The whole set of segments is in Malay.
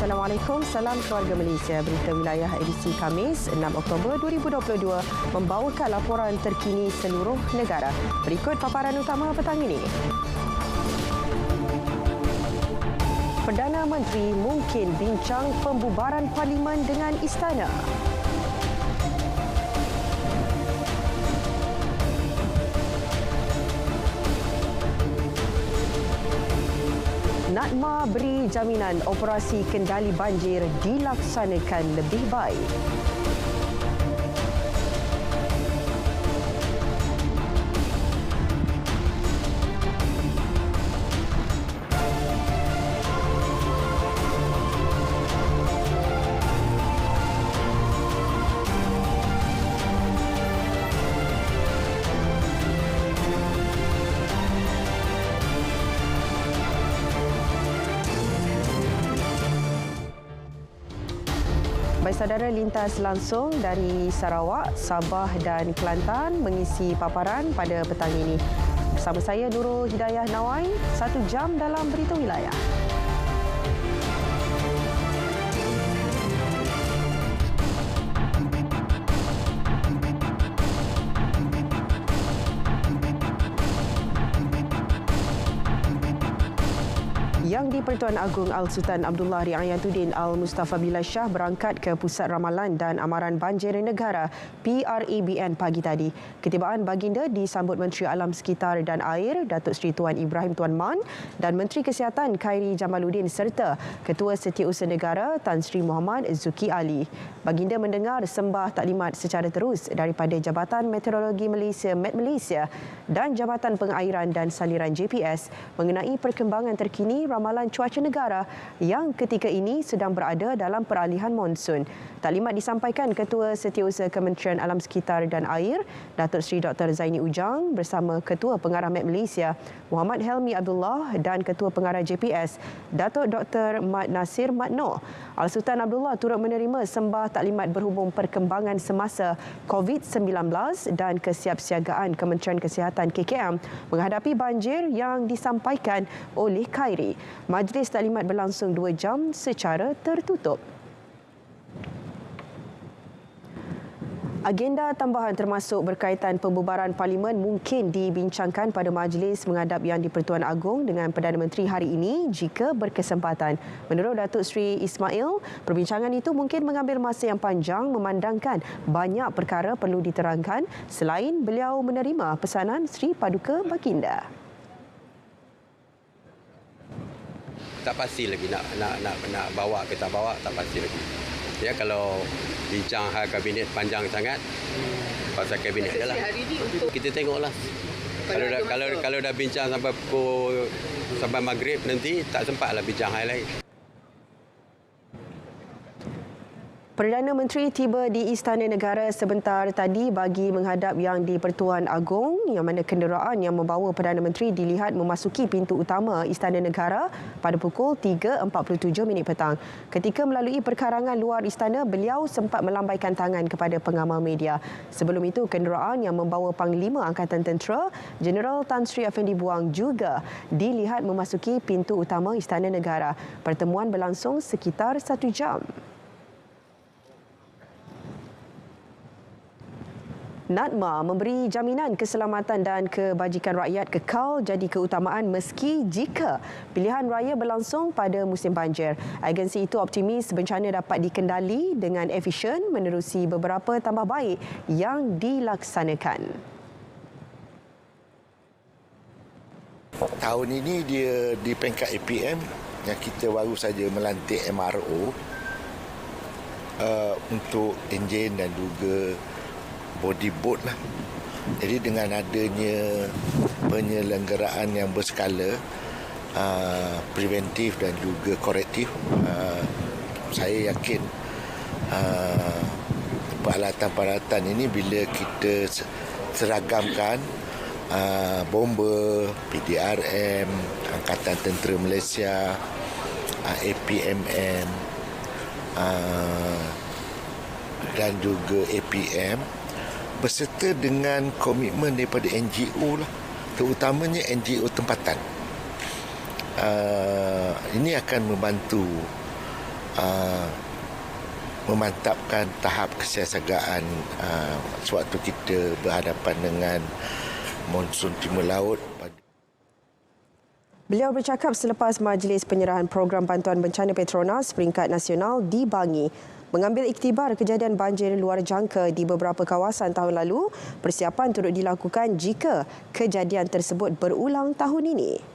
Assalamualaikum, salam keluarga Malaysia. Berita wilayah edisi Khamis 6 Oktober 2022 membawakan laporan terkini seluruh negara. Berikut paparan utama petang ini. Perdana Menteri mungkin bincang pembubaran Parlimen dengan Istana. Natma beri jaminan operasi kendali banjir dilaksanakan lebih baik. Baik saudara, lintas langsung dari Sarawak, Sabah dan Kelantan mengisi paparan pada petang ini. Bersama saya Nurul Hidayah Nawai, 1 jam dalam berita wilayah. Yang di-Pertuan Agong Al-Sultan Abdullah Riayatuddin Al-Mustafa Billah Shah berangkat ke Pusat Ramalan dan Amaran Banjir Negara PRABN pagi tadi. Ketibaan baginda disambut Menteri Alam Sekitar dan Air Datuk Seri Tuan Ibrahim Tuan Man dan Menteri Kesihatan Khairi Jamaluddin serta Ketua Setiausaha Negara Tan Sri Muhammad Zuki Ali. Baginda mendengar sembah taklimat secara terus daripada Jabatan Meteorologi Malaysia Met Malaysia dan Jabatan Pengairan dan Saliran JPS mengenai perkembangan terkini ramalan cuaca negara yang ketika ini sedang berada dalam peralihan monsun. Taklimat disampaikan Ketua Setiausaha Kementerian Alam Sekitar dan Air, Datuk Seri Dr. Zaini Ujang bersama Ketua Pengarah Met Malaysia, Muhammad Helmi Abdullah dan Ketua Pengarah JPS, Datuk Dr. Mat Nasir Mat Noor. Al-Sultan Abdullah turut menerima sembah taklimat berhubung perkembangan semasa COVID-19 dan kesiapsiagaan Kementerian Kesihatan KKM menghadapi banjir yang disampaikan oleh Khairi. Majlis taklimat berlangsung 2 jam secara tertutup. Agenda tambahan termasuk berkaitan pembubaran Parlimen mungkin dibincangkan pada majlis menghadap Yang di-Pertuan Agong dengan Perdana Menteri hari ini jika berkesempatan. Menurut Datuk Seri Ismail, perbincangan itu mungkin mengambil masa yang panjang memandangkan banyak perkara perlu diterangkan selain beliau menerima pesanan Sri Paduka Baginda. Tak pasti lagi nak bawa ke tak bawa, tak pasti lagi. Ya, kalau bincang hal kabinet panjang sangat, pasal kabinet je lah. Kita tengoklah. Kalau dah bincang sampai maghrib nanti tak sempatlah bincang hal lain. Perdana Menteri tiba di Istana Negara sebentar tadi bagi menghadap Yang di-Pertuan Agong, yang mana kenderaan yang membawa Perdana Menteri dilihat memasuki pintu utama Istana Negara pada pukul 3.47 petang. Ketika melalui perkarangan luar istana, beliau sempat melambaikan tangan kepada pengamal media. Sebelum itu, kenderaan yang membawa Panglima Angkatan Tentera, Jeneral Tan Sri Effendi Buang juga dilihat memasuki pintu utama Istana Negara. Pertemuan berlangsung sekitar 1 jam. Natma memberi jaminan keselamatan dan kebajikan rakyat kekal jadi keutamaan meski jika pilihan raya berlangsung pada musim banjir. Agensi itu optimis bencana dapat dikendali dengan efisien menerusi beberapa tambah baik yang dilaksanakan. Tahun ini dia di peringkat APM yang kita baru saja melantik MRO untuk enjin dan juga body boat lah. Jadi dengan adanya penyelenggaraan yang berskala, preventif dan juga korektif, saya yakin peralatan-peralatan ini bila kita seragamkan, bomba, PDRM, Angkatan Tentera Malaysia, APMM dan juga APM, berserta dengan komitmen daripada NGO lah, terutamanya NGO tempatan. Ini akan membantu memantapkan tahap kesiapsiagaan sewaktu kita berhadapan dengan monsun timur laut. Beliau bercakap selepas majlis penyerahan program bantuan bencana Petronas peringkat nasional di Bangi. Mengambil iktibar kejadian banjir luar jangka di beberapa kawasan tahun lalu, persiapan turut dilakukan jika kejadian tersebut berulang tahun ini.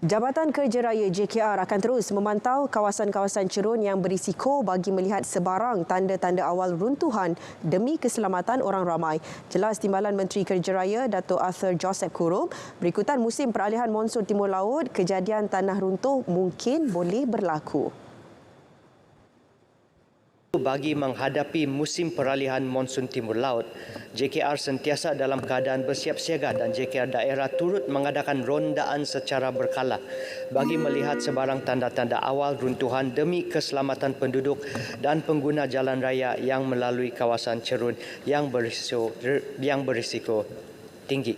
Jabatan Kerja Raya JKR akan terus memantau kawasan-kawasan cerun yang berisiko bagi melihat sebarang tanda-tanda awal runtuhan demi keselamatan orang ramai. Jelas Timbalan Menteri Kerja Raya Dato' Arthur Joseph Kurup, berikutan musim peralihan monsun timur laut, kejadian tanah runtuh mungkin boleh berlaku. Bagi menghadapi musim peralihan monsun timur laut, JKR sentiasa dalam keadaan bersiap siaga dan JKR daerah turut mengadakan rondaan secara berkala bagi melihat sebarang tanda-tanda awal runtuhan demi keselamatan penduduk dan pengguna jalan raya yang melalui kawasan cerun yang berisiko tinggi.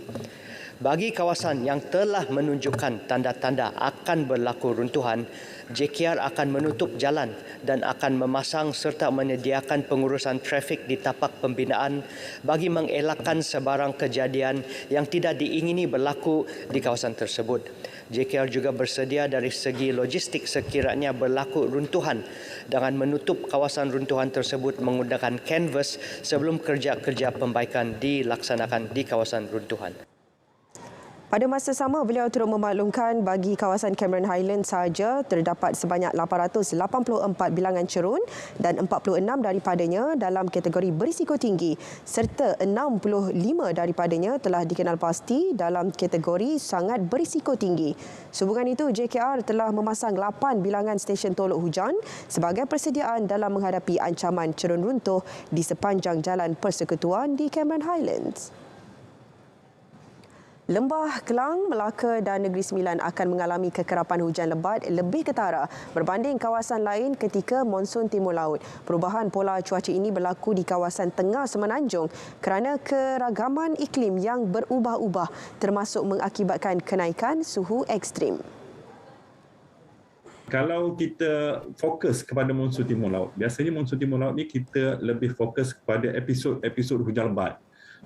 Bagi kawasan yang telah menunjukkan tanda-tanda akan berlaku runtuhan, JKR akan menutup jalan dan akan memasang serta menyediakan pengurusan trafik di tapak pembinaan bagi mengelakkan sebarang kejadian yang tidak diingini berlaku di kawasan tersebut. JKR juga bersedia dari segi logistik sekiranya berlaku runtuhan dengan menutup kawasan runtuhan tersebut menggunakan kanvas sebelum kerja-kerja pembaikan dilaksanakan di kawasan runtuhan. Pada masa sama, beliau turut memaklumkan bagi kawasan Cameron Highlands sahaja terdapat sebanyak 884 bilangan cerun dan 46 daripadanya dalam kategori berisiko tinggi serta 65 daripadanya telah dikenal pasti dalam kategori sangat berisiko tinggi. Sehubungan itu, JKR telah memasang 8 bilangan stesen tolok hujan sebagai persediaan dalam menghadapi ancaman cerun runtuh di sepanjang Jalan Persekutuan di Cameron Highlands. Lembah Kelang, Melaka dan Negeri Sembilan akan mengalami kekerapan hujan lebat lebih ketara berbanding kawasan lain ketika monsun timur laut. Perubahan pola cuaca ini berlaku di kawasan tengah Semenanjung kerana keragaman iklim yang berubah-ubah termasuk mengakibatkan kenaikan suhu ekstrim. Kalau kita fokus kepada monsun timur laut, biasanya monsun timur laut ni kita lebih fokus kepada episod hujan lebat.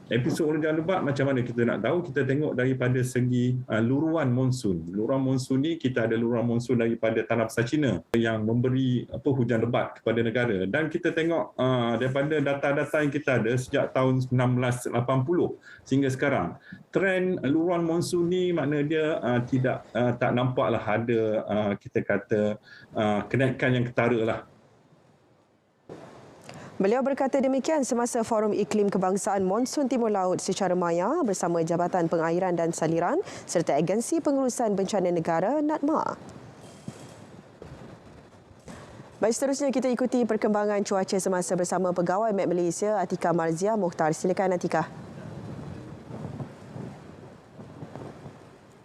Episod hujan lebat macam mana kita nak tahu? Kita tengok daripada segi luruan monsun. Luruan monsun ni kita ada luruan monsun daripada Tanah Besar Cina yang memberi hujan lebat kepada negara. Dan kita tengok daripada data-data yang kita ada sejak tahun 1980 sehingga sekarang, trend luruan monsun ni makna dia tak nampaklah ada kita kata kenaikan yang ketara lah. Beliau berkata demikian semasa Forum Iklim Kebangsaan Monsun Timur Laut secara maya bersama Jabatan Pengairan dan Saliran serta Agensi Pengurusan Bencana Negara NADMA. Baik, seterusnya kita ikuti perkembangan cuaca semasa bersama Pegawai Met Malaysia Atika Marzia Mokhtar. Silakan Atika.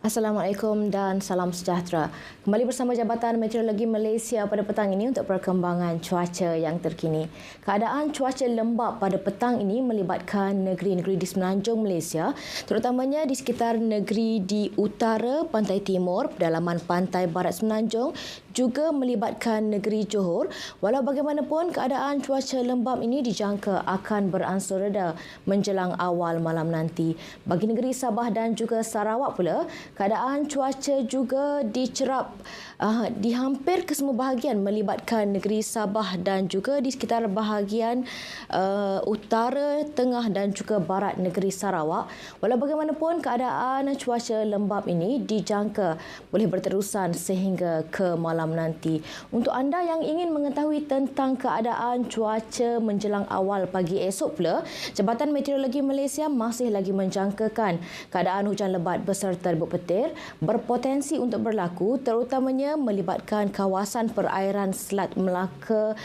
Assalamualaikum dan salam sejahtera. Kembali bersama Jabatan Meteorologi Malaysia pada petang ini untuk perkembangan cuaca yang terkini. Keadaan cuaca lembap pada petang ini melibatkan negeri-negeri di semenanjung Malaysia, terutamanya di sekitar negeri di utara pantai timur, pedalaman pantai barat semenanjung, juga melibatkan negeri Johor. Walau bagaimanapun, keadaan cuaca lembap ini dijangka akan beransur reda menjelang awal malam nanti. Bagi negeri Sabah dan juga Sarawak pula, keadaan cuaca juga dicerap di hampir kesemua bahagian melibatkan negeri Sabah dan juga di sekitar bahagian utara, tengah dan juga barat negeri Sarawak. Walau bagaimanapun, keadaan cuaca lembap ini dijangka boleh berterusan sehingga ke malam nanti. Untuk anda yang ingin mengetahui tentang keadaan cuaca menjelang awal pagi esok pula, Jabatan Meteorologi Malaysia masih lagi menjangkakan keadaan hujan lebat beserta rebut petir berpotensi untuk berlaku, terutamanya melibatkan kawasan perairan Selat Melaka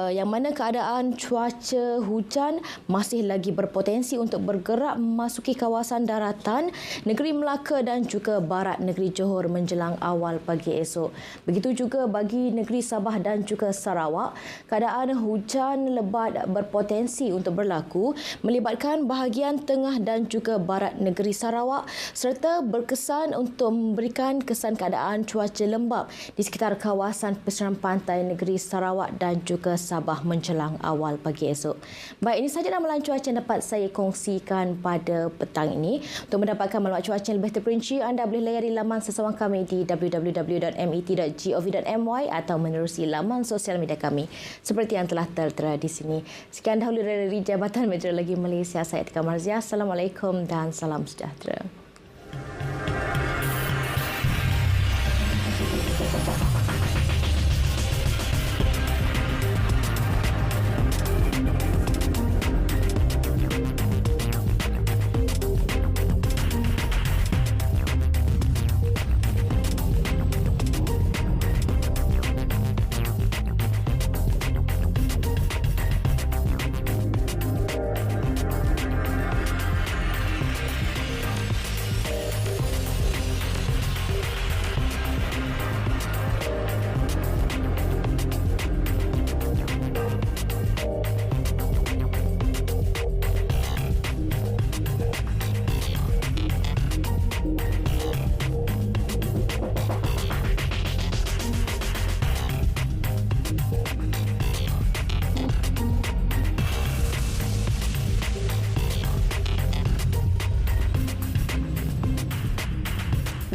yang mana keadaan cuaca hujan masih lagi berpotensi untuk bergerak memasuki kawasan daratan negeri Melaka dan juga barat negeri Johor menjelang awal pagi esok. Begitu juga bagi negeri Sabah dan juga Sarawak, keadaan hujan lebat berpotensi untuk berlaku melibatkan bahagian tengah dan juga barat negeri Sarawak serta berkesan untuk memberikan kesan keadaan cuaca lembap lembap di sekitar kawasan pesisir pantai negeri Sarawak dan juga Sabah menjelang awal pagi esok. Baik, ini sahaja ramalan cuaca yang dapat saya kongsikan pada petang ini. Untuk mendapatkan maklumat cuaca yang lebih terperinci, anda boleh layari laman sesawang kami di www.met.gov.my atau menerusi laman sosial media kami seperti yang telah tertera di sini. Sekian dahulu dari Jabatan Meteorologi Malaysia, saya Atika Marzia. Assalamualaikum dan salam sejahtera.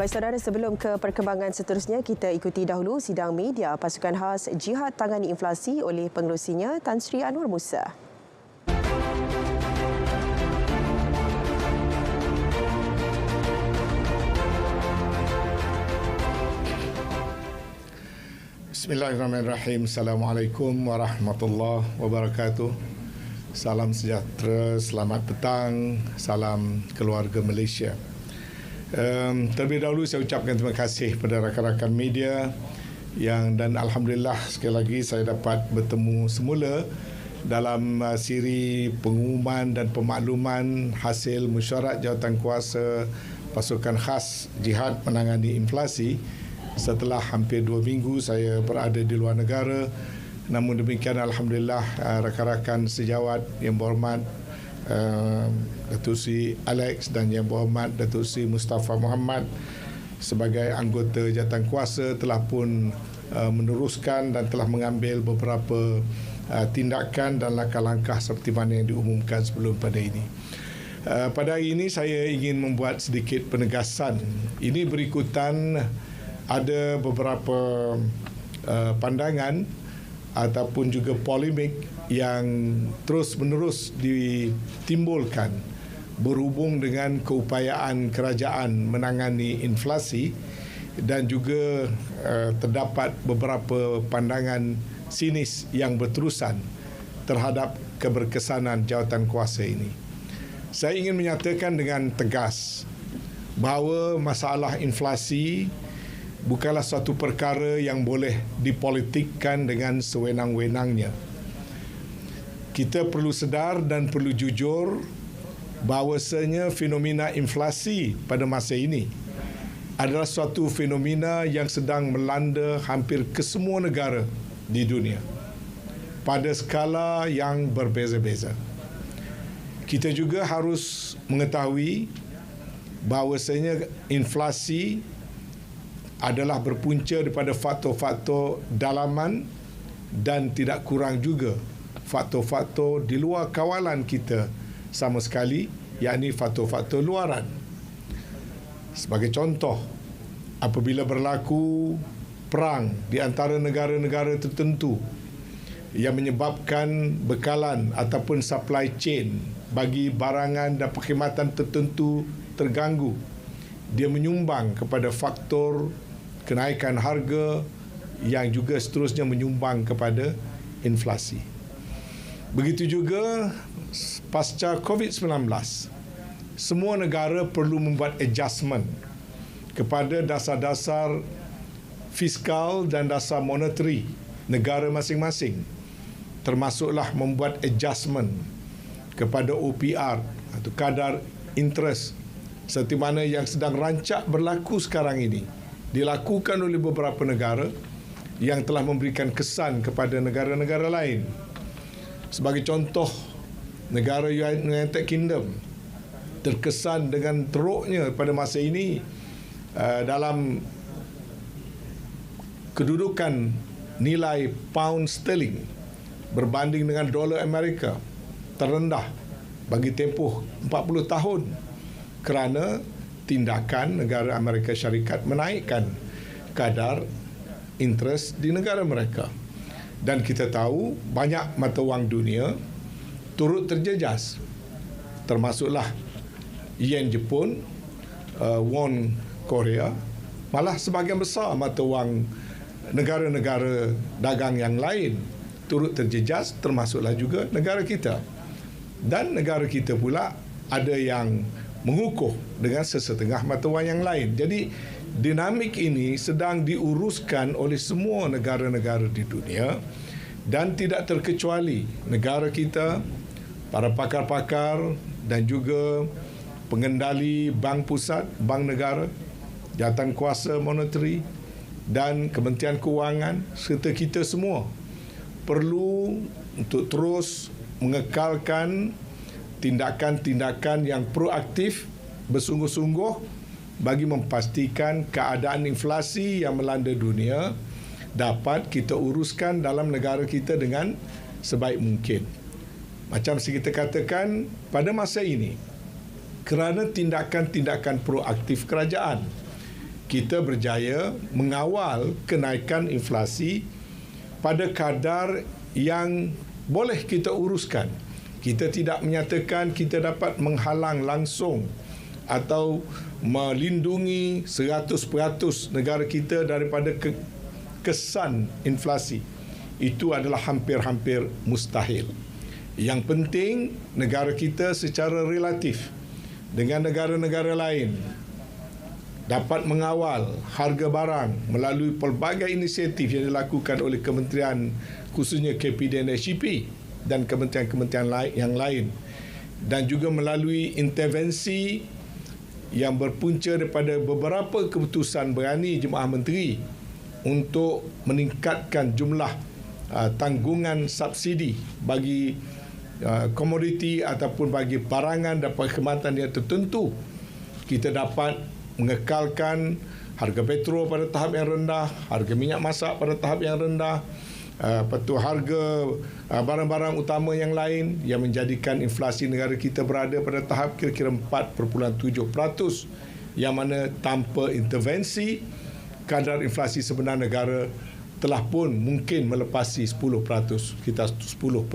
Baik saudara, sebelum ke perkembangan seterusnya, kita ikuti dahulu sidang media pasukan khas Jihad Tangani Inflasi oleh pengerusinya Tan Sri Anwar Musa. Bismillahirrahmanirrahim. Assalamualaikum warahmatullahi wabarakatuh. Salam sejahtera, selamat petang, salam keluarga Malaysia. Terlebih dahulu saya ucapkan terima kasih kepada rakan-rakan media dan alhamdulillah sekali lagi saya dapat bertemu semula dalam siri pengumuman dan pemakluman hasil mesyuarat jawatankuasa pasukan khas Jihad menangani inflasi setelah hampir 2 minggu saya berada di luar negara. Namun demikian alhamdulillah rakan-rakan sejawat yang berhormat Datuk Seri Alex dan Yang Berhormat Datuk Seri Mustafa Muhammad sebagai anggota jawatankuasa telah pun meneruskan dan telah mengambil beberapa tindakan dan langkah-langkah seperti mana yang diumumkan sebelum pada ini. Pada hari ini saya ingin membuat sedikit penegasan. Ini berikutan ada beberapa pandangan ataupun juga polemik yang terus-menerus ditimbulkan berhubung dengan keupayaan kerajaan menangani inflasi dan juga terdapat beberapa pandangan sinis yang berterusan terhadap keberkesanan jawatankuasa ini. Saya ingin menyatakan dengan tegas bahawa masalah inflasi bukanlah suatu perkara yang boleh dipolitikkan dengan sewenang-wenangnya. Kita perlu sedar dan perlu jujur bahawasanya fenomena inflasi pada masa ini adalah suatu fenomena yang sedang melanda hampir kesemua negara di dunia pada skala yang berbeza-beza. Kita juga harus mengetahui bahawasanya inflasi adalah berpunca daripada faktor-faktor dalaman dan tidak kurang juga faktor-faktor di luar kawalan kita sama sekali, yakni faktor-faktor luaran. Sebagai contoh, apabila berlaku perang di antara negara-negara tertentu yang menyebabkan bekalan ataupun supply chain bagi barangan dan perkhidmatan tertentu terganggu, dia menyumbang kepada faktor kenaikan harga yang juga seterusnya menyumbang kepada inflasi. Begitu juga pasca COVID-19, semua negara perlu membuat adjustment kepada dasar-dasar fiskal dan dasar monetary negara masing-masing, termasuklah membuat adjustment kepada OPR atau kadar interest seperti mana yang sedang rancak berlaku sekarang ini dilakukan oleh beberapa negara yang telah memberikan kesan kepada negara-negara lain. Sebagai contoh, negara United Kingdom terkesan dengan teruknya pada masa ini dalam kedudukan nilai pound sterling berbanding dengan dolar Amerika terendah bagi tempoh 40 tahun kerana tindakan negara Amerika Syarikat menaikkan kadar interest di negara mereka. Dan kita tahu banyak mata wang dunia turut terjejas, termasuklah yen Jepun, won Korea, malah sebahagian besar mata wang negara-negara dagang yang lain turut terjejas, termasuklah juga negara kita. Dan negara kita pula ada yang mengukuh dengan sesetengah mata wang yang lain. Jadi dinamik ini sedang diuruskan oleh semua negara-negara di dunia dan tidak terkecuali negara kita, para pakar-pakar dan juga pengendali bank pusat, bank negara, jawatan kuasa moneteri dan Kementerian Kewangan serta kita semua perlu untuk terus mengekalkan tindakan-tindakan yang proaktif bersungguh-sungguh bagi memastikan keadaan inflasi yang melanda dunia dapat kita uruskan dalam negara kita dengan sebaik mungkin. Macam kita katakan pada masa ini, kerana tindakan-tindakan proaktif kerajaan, kita berjaya mengawal kenaikan inflasi pada kadar yang boleh kita uruskan. Kita tidak menyatakan kita dapat menghalang langsung atau melindungi 100% negara kita daripada kesan inflasi. Itu adalah hampir-hampir mustahil. Yang penting negara kita secara relatif dengan negara-negara lain dapat mengawal harga barang melalui pelbagai inisiatif yang dilakukan oleh kementerian, khususnya KPD dan SCP dan kementerian-kementerian yang lain, dan juga melalui intervensi yang berpunca daripada beberapa keputusan berani Jemaah Menteri untuk meningkatkan jumlah tanggungan subsidi bagi komoditi ataupun bagi barangan dan perkhidmatan yang tertentu. Kita dapat mengekalkan harga petrol pada tahap yang rendah, harga minyak masak pada tahap yang rendah, harga barang-barang utama yang lain yang menjadikan inflasi negara kita berada pada tahap kira-kira 4.7%, yang mana tanpa intervensi kadar inflasi sebenar negara telah pun mungkin melepasi 10%, kita 10.6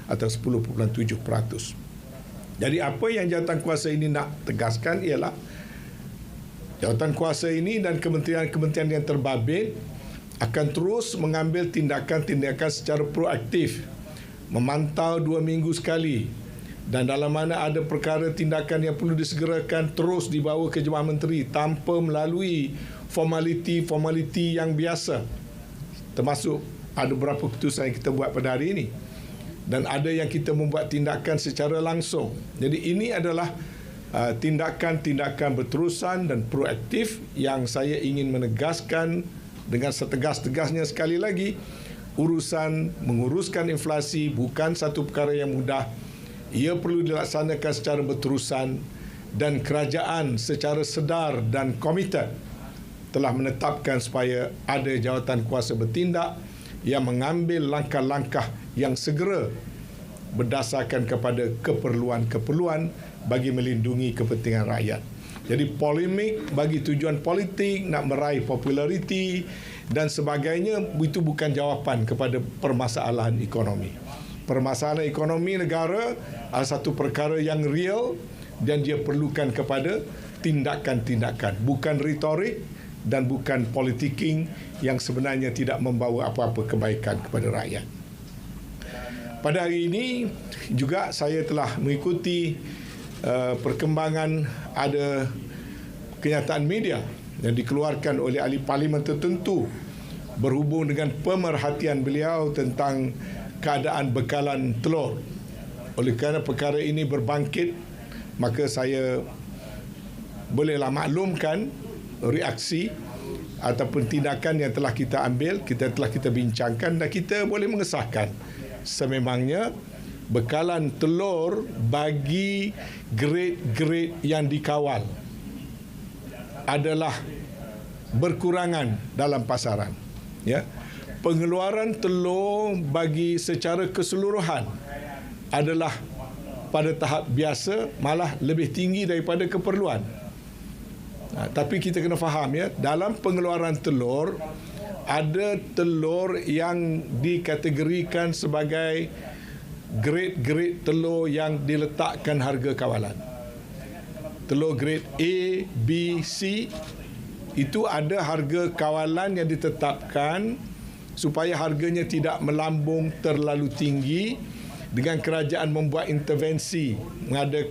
atau 10.7%. Jadi apa yang jawatan kuasa ini nak tegaskan ialah jawatan kuasa ini dan kementerian-kementerian yang terbabit akan terus mengambil tindakan-tindakan secara proaktif, memantau 2 minggu sekali, dan dalam mana ada perkara tindakan yang perlu disegerakan terus dibawa ke Jemaah Menteri tanpa melalui formaliti yang biasa, termasuk ada beberapa keputusan yang kita buat pada hari ini dan ada yang kita membuat tindakan secara langsung. Jadi ini adalah tindakan-tindakan berterusan dan proaktif yang saya ingin menegaskan dengan setegas-tegasnya sekali lagi. Menguruskan inflasi bukan satu perkara yang mudah. Ia perlu dilaksanakan secara berterusan dan kerajaan secara sedar dan komited telah menetapkan supaya ada jawatan kuasa bertindak yang mengambil langkah-langkah yang segera berdasarkan kepada keperluan-keperluan bagi melindungi kepentingan rakyat. Jadi polemik bagi tujuan politik, nak meraih populariti dan sebagainya, itu bukan jawapan kepada permasalahan ekonomi. Permasalahan ekonomi negara adalah satu perkara yang real dan dia perlukan kepada tindakan-tindakan, bukan retorik dan bukan politiking yang sebenarnya tidak membawa apa-apa kebaikan kepada rakyat. Pada hari ini juga saya telah mengikuti perkembangan ada kenyataan media yang dikeluarkan oleh ahli parlimen tertentu berhubung dengan pemerhatian beliau tentang keadaan bekalan telur. Oleh kerana perkara ini berbangkit, maka saya bolehlah maklumkan reaksi ataupun tindakan yang telah kita ambil, telah kita bincangkan dan kita boleh mengesahkan. Sememangnya bekalan telur bagi grade-grade yang dikawal adalah berkurangan dalam pasaran. Ya. Pengeluaran telur bagi secara keseluruhan adalah pada tahap biasa malah lebih tinggi daripada keperluan. Tapi kita kena faham ya, dalam pengeluaran telur ada telur yang dikategorikan sebagai grade-grade telur yang diletakkan harga kawalan. Telur grade A, B, C itu ada harga kawalan yang ditetapkan supaya harganya tidak melambung terlalu tinggi dengan kerajaan membuat intervensi,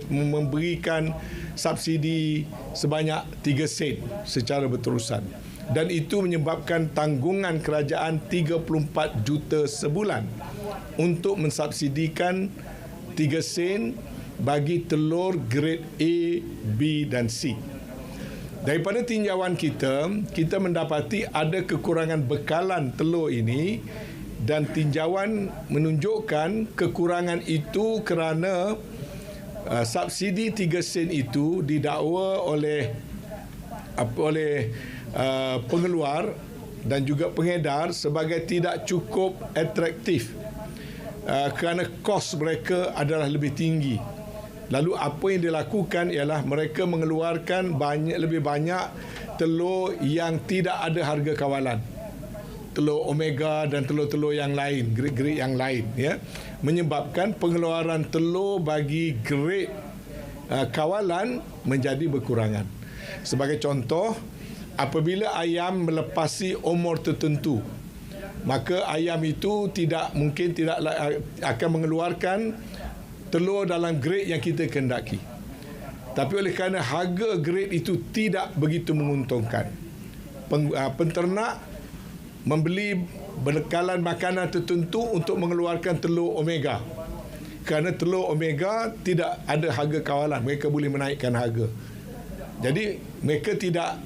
memberikan subsidi sebanyak 3 sen secara berterusan. Dan itu menyebabkan tanggungan kerajaan 34 juta sebulan untuk mensubsidikan 3 sen bagi telur grade A, B dan C. Daripada tinjauan kita mendapati ada kekurangan bekalan telur ini dan tinjauan menunjukkan kekurangan itu kerana subsidi 3 sen itu didakwa oleh pengeluar dan juga pengedar sebagai tidak cukup atraktif kerana kos mereka adalah lebih tinggi. Lalu apa yang dilakukan ialah mereka mengeluarkan lebih banyak telur yang tidak ada harga kawalan. Telur omega dan telur-telur yang lain, grade-grade yang lain, ya, menyebabkan pengeluaran telur bagi grade kawalan menjadi berkurangan. Sebagai contoh, apabila ayam melepasi umur tertentu, maka ayam itu tidak akan mengeluarkan telur dalam grade yang kita kehendaki. Tapi oleh kerana harga grade itu tidak begitu menguntungkan, penternak membeli bekalan makanan tertentu untuk mengeluarkan telur omega. Kerana telur omega tidak ada harga kawalan, mereka boleh menaikkan harga. Jadi mereka tidak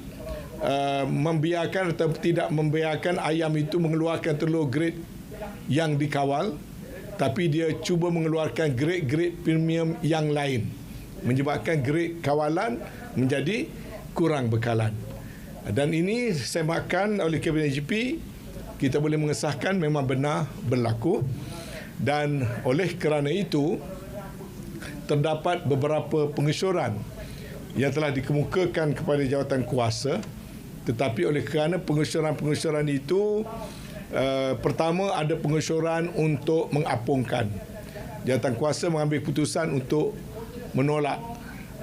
membiarkan atau tidak membiarkan ayam itu mengeluarkan telur grade yang dikawal, tapi dia cuba mengeluarkan grade-grade premium yang lain, menyebabkan grade kawalan menjadi kurang bekalan. Dan ini semakan oleh Kabinet GP, kita boleh mengesahkan memang benar berlaku. Dan oleh kerana itu, terdapat beberapa pengesyuran yang telah dikemukakan kepada jawatan kuasa, tetapi oleh kerana pengesyuran-pengesyuran itu pertama ada pengesyuran untuk mengapungkan. Jawatan kuasa mengambil keputusan untuk menolak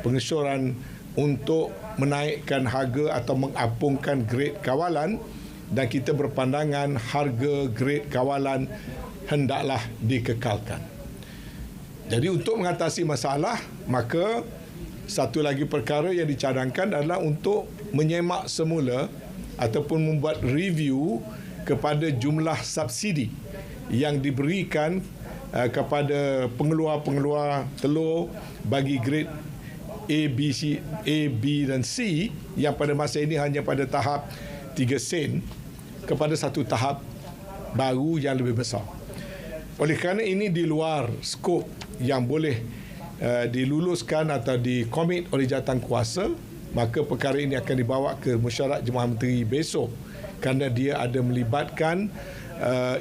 pengesyuran untuk menaikkan harga atau mengapungkan grade kawalan, dan kita berpandangan harga grade kawalan hendaklah dikekalkan. Jadi untuk mengatasi masalah, maka satu lagi perkara yang dicadangkan adalah untuk menyemak semula ataupun membuat review kepada jumlah subsidi yang diberikan kepada pengeluar-pengeluar telur bagi grade A, B dan C yang pada masa ini hanya pada tahap 3 sen kepada satu tahap baru yang lebih besar. Oleh kerana ini di luar skop yang boleh diluluskan atau dikomit oleh jawatan kuasa, maka perkara ini akan dibawa ke mesyuarat Jemaah Menteri besok, kerana dia ada melibatkan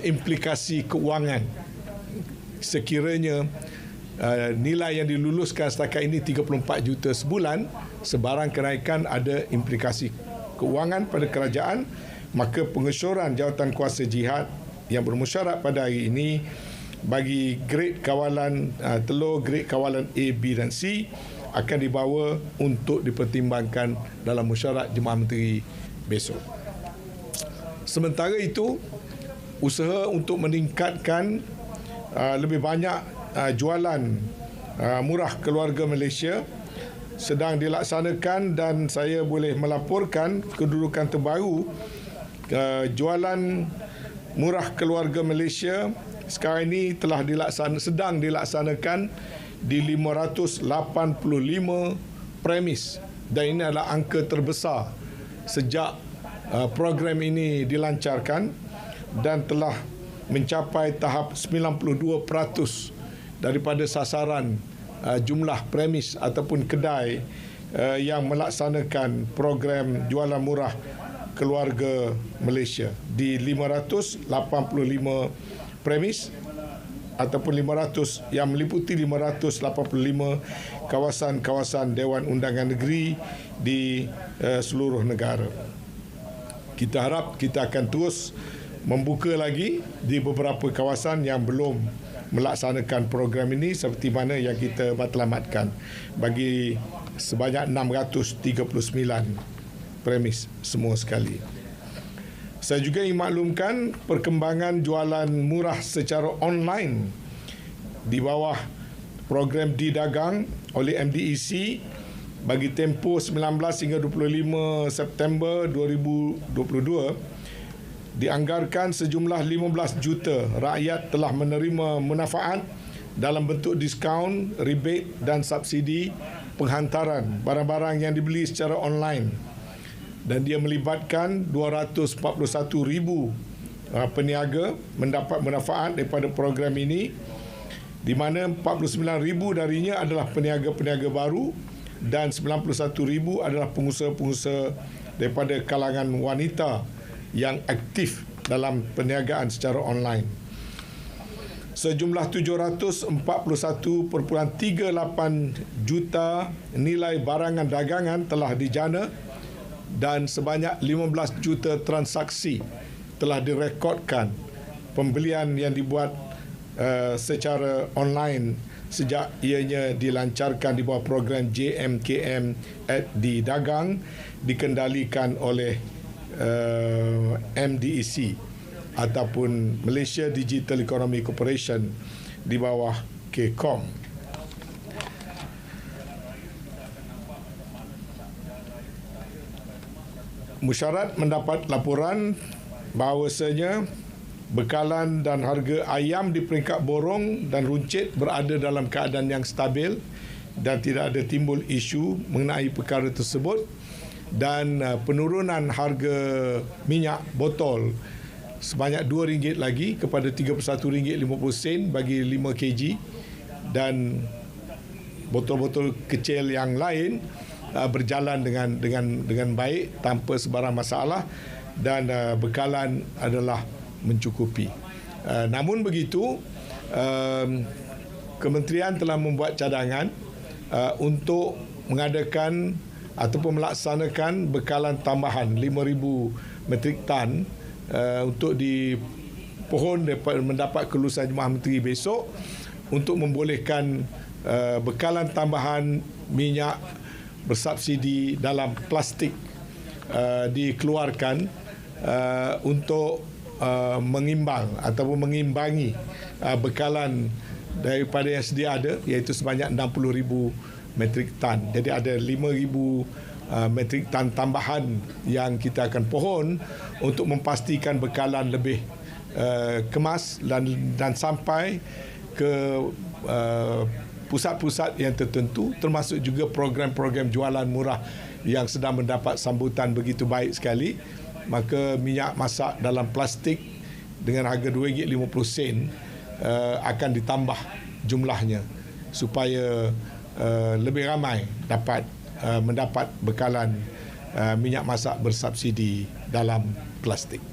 implikasi keuangan. Sekiranya nilai yang diluluskan setakat ini 34 juta sebulan, sebarang kenaikan ada implikasi keuangan pada kerajaan, maka pengesyuran jawatan kuasa jihad yang bermesyuarat pada hari ini bagi grade kawalan telur grade kawalan A, B dan C akan dibawa untuk dipertimbangkan dalam mesyuarat Jemaah Menteri besok. Sementara itu, usaha untuk meningkatkan lebih banyak jualan murah keluarga Malaysia sedang dilaksanakan, dan saya boleh melaporkan kedudukan terbaru jualan murah keluarga Malaysia sekarang ini sedang dilaksanakan di 585 premis, dan ini adalah angka terbesar sejak program ini dilancarkan dan telah mencapai tahap 92% daripada sasaran jumlah premis ataupun kedai yang melaksanakan program jualan murah keluarga Malaysia di 585 premis ataupun 500 yang meliputi 585 kawasan-kawasan Dewan Undangan Negeri di seluruh negara. Kita harap kita akan terus membuka lagi di beberapa kawasan yang belum melaksanakan program ini seperti mana yang kita matlamatkan bagi sebanyak 639 premis semua sekali. Saya juga ingin maklumkan perkembangan jualan murah secara online di bawah program Didagang oleh MDEC bagi tempoh 19 hingga 25 September 2022 dianggarkan sejumlah 15 juta rakyat telah menerima manfaat dalam bentuk diskaun, rebate dan subsidi penghantaran barang-barang yang dibeli secara online. Dan dia melibatkan 241,000 peniaga mendapat manfaat daripada program ini, di mana 49,000 darinya adalah peniaga-peniaga baru dan 91,000 adalah pengusaha-pengusaha daripada kalangan wanita yang aktif dalam perniagaan secara online. Sejumlah 741.38 juta nilai barangan dagangan telah dijana dan sebanyak 15 juta transaksi telah direkodkan pembelian yang dibuat secara online sejak ianya dilancarkan di bawah program JMKM Didagang dikendalikan oleh MDEC ataupun Malaysia Digital Economy Corporation di bawah KCOM. Musyarat mendapat laporan bahawasanya bekalan dan harga ayam di peringkat borong dan runcit berada dalam keadaan yang stabil dan tidak ada timbul isu mengenai perkara tersebut, dan penurunan harga minyak botol sebanyak RM2 lagi kepada RM31.50 bagi 5 kg, dan botol-botol kecil yang lain berjalan dengan baik tanpa sebarang masalah, dan bekalan adalah mencukupi. Namun begitu, kementerian telah membuat cadangan untuk mengadakan ataupun melaksanakan bekalan tambahan 5,000 metrik tan untuk dipohon mendapat kelulusan Jemaah Menteri besok untuk membolehkan bekalan tambahan minyak bersubsidi dalam plastik dikeluarkan untuk mengimbang ataupun mengimbangi bekalan daripada yang sedia ada, iaitu sebanyak 60,000 metrik tan. Jadi ada 5,000 metrik tan tambahan yang kita akan pohon untuk memastikan bekalan lebih kemas dan sampai ke pusat-pusat yang tertentu, termasuk juga program-program jualan murah yang sedang mendapat sambutan begitu baik sekali. Maka minyak masak dalam plastik dengan harga RM2.50 akan ditambah jumlahnya supaya lebih ramai dapat mendapat bekalan minyak masak bersubsidi dalam plastik.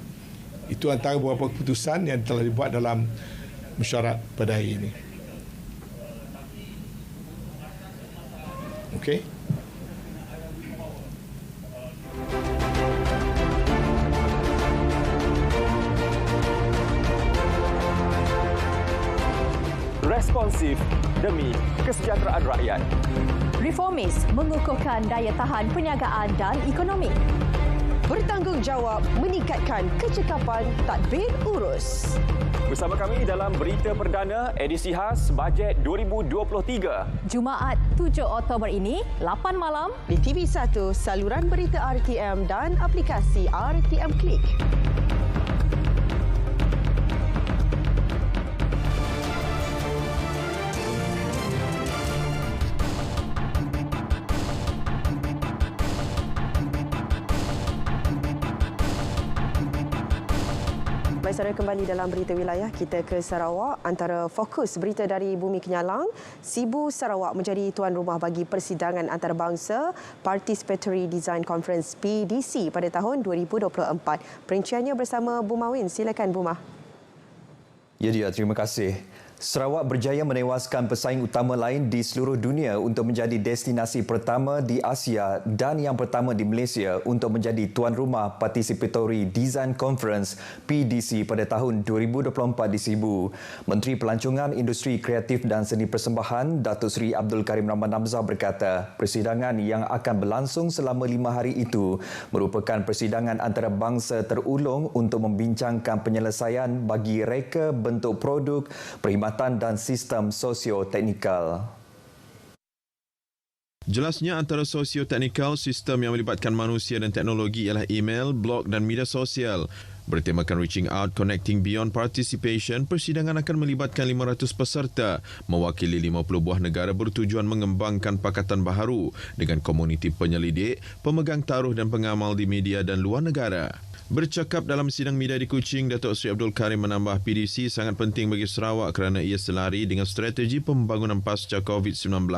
Itu antara beberapa keputusan yang telah dibuat dalam mesyuarat pada hari ini. Okey. Responsif demi kesejahteraan rakyat. Reformis mengukuhkan daya tahan perniagaan dan ekonomi. Bertanggungjawab meningkatkan kecekapan tadbir urus. Bersama kami dalam Berita Perdana edisi khas Bajet 2023. Jumaat 7 Oktober ini, 8 malam Di TV1, saluran berita RTM dan aplikasi RTM Klik. Baik, saudara, kembali dalam berita wilayah. Kita ke Sarawak. Antara fokus berita dari Bumi Kenyalang, Sibu Sarawak menjadi tuan rumah bagi persidangan antarabangsa Participatory Design Conference PDC pada tahun 2024. Perinciannya bersama Bumawin. Silakan Buma. Ya dia, terima kasih. Sarawak berjaya menewaskan pesaing utama lain di seluruh dunia untuk menjadi destinasi pertama di Asia dan yang pertama di Malaysia untuk menjadi tuan rumah Participatory Design Conference PDC pada tahun 2024 di Sibu. Menteri Pelancongan Industri Kreatif dan Seni Persembahan Datuk Seri Abdul Karim Rahman Hamzah berkata, persidangan yang akan berlangsung selama 5 hari itu merupakan persidangan antarabangsa terulung untuk membincangkan penyelesaian bagi reka bentuk produk, perkhidmatan dan sistem sosio-teknikal. Jelasnya antara sosio-teknikal, sistem yang melibatkan manusia dan teknologi ialah email, blog dan media sosial. Bertemakan Reaching Out, Connecting Beyond Participation, persidangan akan melibatkan 500 peserta mewakili 50 buah negara bertujuan mengembangkan pakatan baharu dengan komuniti penyelidik, pemegang taruh dan pengamal di media dan luar negara. Bercakap dalam sidang media di Kuching, Datuk Seri Abdul Karim menambah PDC sangat penting bagi Sarawak kerana ia selari dengan strategi pembangunan pasca COVID-19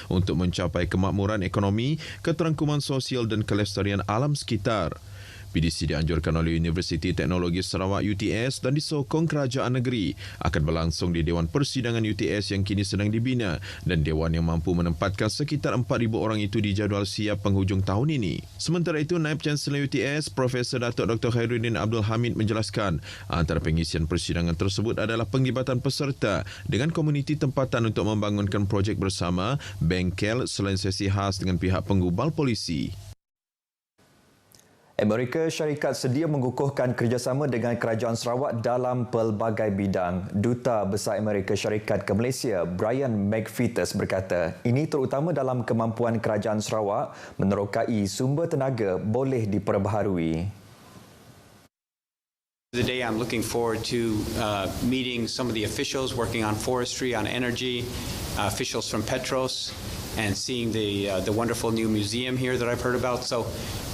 untuk mencapai kemakmuran ekonomi, keterangkuman sosial dan kelestarian alam sekitar. PDC dianjurkan oleh Universiti Teknologi Sarawak UTS dan disokong Kerajaan Negeri akan berlangsung di Dewan Persidangan UTS yang kini sedang dibina dan Dewan yang mampu menempatkan sekitar 4,000 orang itu dijadual siap penghujung tahun ini. Sementara itu, Naib Chancellor UTS, Profesor Datuk Dr. Khairuddin Abdul Hamid menjelaskan antara pengisian persidangan tersebut adalah penglibatan peserta dengan komuniti tempatan untuk membangunkan projek bersama, bengkel selain sesi khas dengan pihak penggubal polisi. Amerika Syarikat sedia mengukuhkan kerjasama dengan Kerajaan Sarawak dalam pelbagai bidang. Duta Besar Amerika Syarikat ke Malaysia, Brian McFeeters berkata, ini terutama dalam kemampuan Kerajaan Sarawak menerokai sumber tenaga boleh diperbaharui. Today I'm looking forward to meeting some of the officials working on forestry, on energy, officials from Petros, and seeing the wonderful new museum here that I've heard about. So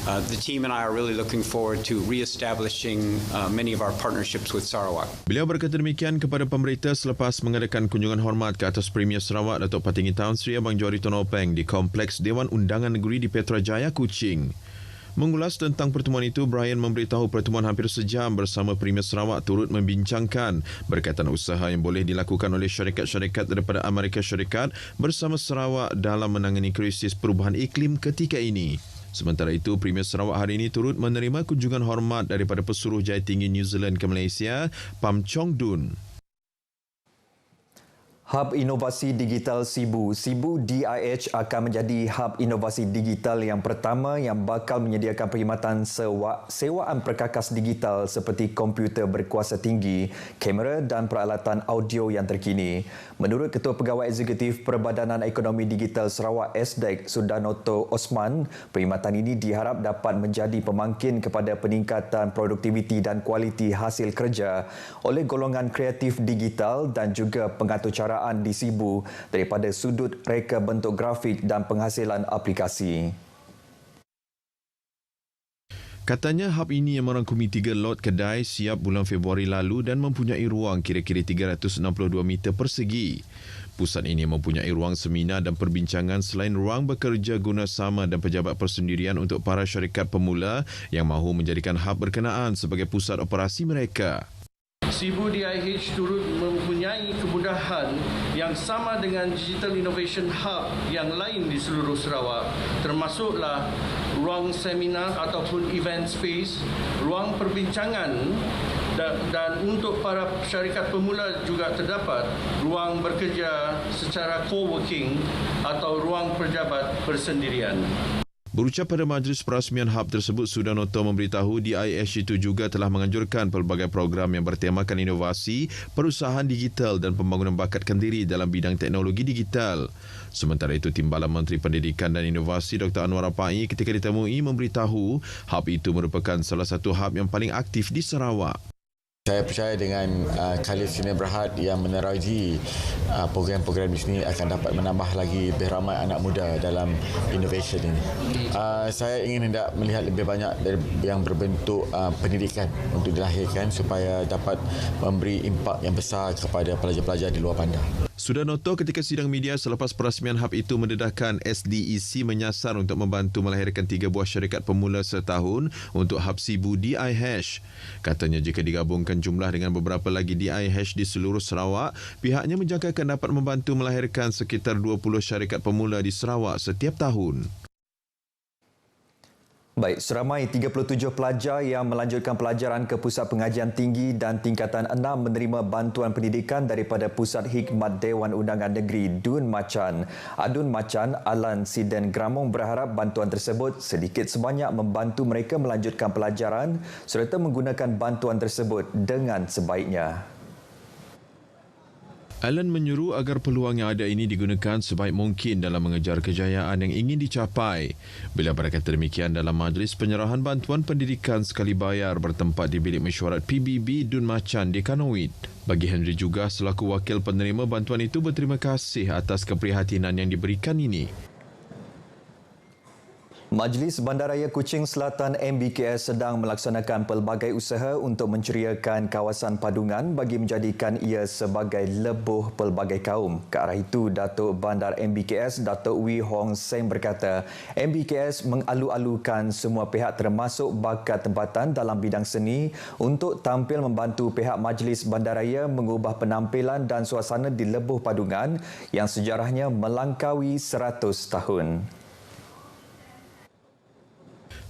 the team and I are really looking forward to re-establishing many of our partnerships with Sarawak. Beliau berkata demikian kepada pemberita selepas mengadakan kunjungan hormat ke atas Premier Sarawak Datuk Patinggi Tan Sri Abang Johari Tonopeng di Kompleks Dewan Undangan Negeri di Petrajaya, Kuching. Mengulas tentang pertemuan itu, Brian memberitahu pertemuan hampir sejam bersama Premier Sarawak turut membincangkan berkaitan usaha yang boleh dilakukan oleh syarikat-syarikat daripada Amerika Syarikat bersama Sarawak dalam menangani krisis perubahan iklim ketika ini. Sementara itu, Premier Sarawak hari ini turut menerima kunjungan hormat daripada Pesuruhjaya Tinggi New Zealand ke Malaysia, Pam Chong Dun. Hub Inovasi Digital Sibu, Sibu DIH akan menjadi hub inovasi digital yang pertama yang bakal menyediakan perkhidmatan sewaan perkakas digital seperti komputer berkuasa tinggi, kamera dan peralatan audio yang terkini. Menurut Ketua Pegawai Eksekutif Perbadanan Ekonomi Digital Sarawak SDEC, Sudanoto Osman, perkhidmatan ini diharap dapat menjadi pemangkin kepada peningkatan produktiviti dan kualiti hasil kerja oleh golongan kreatif digital dan juga pengaturcaraan di Sibu daripada sudut reka bentuk grafik dan penghasilan aplikasi. Katanya hub ini yang merangkumi 3 lot kedai siap bulan Februari lalu dan mempunyai ruang kira-kira 362 meter persegi. Pusat ini mempunyai ruang seminar dan perbincangan selain ruang bekerja guna sama dan pejabat persendirian untuk para syarikat pemula yang mahu menjadikan hub berkenaan sebagai pusat operasi mereka. Sibu DIH turut mempunyai kemudahan yang sama dengan Digital Innovation Hub yang lain di seluruh Sarawak, termasuklah ruang seminar ataupun event space, ruang perbincangan dan untuk para syarikat pemula juga terdapat ruang bekerja secara co-working atau ruang pejabat persendirian. Berucap pada majlis perasmian hub tersebut, Sudanoto memberitahu DIH itu juga telah menganjurkan pelbagai program yang bertemakan inovasi, perusahaan digital dan pembangunan bakatkan diri dalam bidang teknologi digital. Sementara itu, Timbalan Menteri Pendidikan dan Inovasi Dr. Anwar Apai ketika ditemui memberitahu hub itu merupakan salah satu hub yang paling aktif di Sarawak. Saya percaya dengan Khalif Sdn Bhd yang menerogi program-program di sini akan dapat menambah lagi lebih ramai anak muda dalam innovation ini. Saya ingin hendak melihat lebih banyak yang berbentuk pendidikan untuk dilahirkan supaya dapat memberi impak yang besar kepada pelajar-pelajar di luar bandar. Sudarnoto ketika sidang media selepas perasmian hub itu mendedahkan SDEC menyasar untuk membantu melahirkan 3 buah syarikat pemula setahun untuk hub Sibu DIH. Katanya jika digabungkan jumlah dengan beberapa lagi DIH di seluruh Sarawak, pihaknya menjangka akan dapat membantu melahirkan sekitar 20 syarikat pemula di Sarawak setiap tahun. Baik, seramai 37 pelajar yang melanjutkan pelajaran ke Pusat Pengajian Tinggi dan Tingkatan 6 menerima bantuan pendidikan daripada Pusat Hikmat Dewan Undangan Negeri Dun Macan. Adun Macan, Alan Siden Gramong berharap bantuan tersebut sedikit sebanyak membantu mereka melanjutkan pelajaran serta menggunakan bantuan tersebut dengan sebaiknya. Alan menyuruh agar peluang yang ada ini digunakan sebaik mungkin dalam mengejar kejayaan yang ingin dicapai. Beliau berkata demikian dalam majlis penyerahan bantuan pendidikan sekali bayar bertempat di bilik mesyuarat PBB Dun Macan di Kanowit. Bagi Henry juga selaku wakil penerima bantuan itu berterima kasih atas keprihatinan yang diberikan ini. Majlis Bandaraya Kuching Selatan MBKS sedang melaksanakan pelbagai usaha untuk menceriakan kawasan Padungan bagi menjadikan ia sebagai lebuh pelbagai kaum. Ke arah itu, Datuk Bandar MBKS, Datuk Wee Hong Seng berkata, MBKS mengalu-alukan semua pihak termasuk bakat tempatan dalam bidang seni untuk tampil membantu pihak Majlis Bandaraya mengubah penampilan dan suasana di lebuh Padungan yang sejarahnya melangkaui 100 tahun.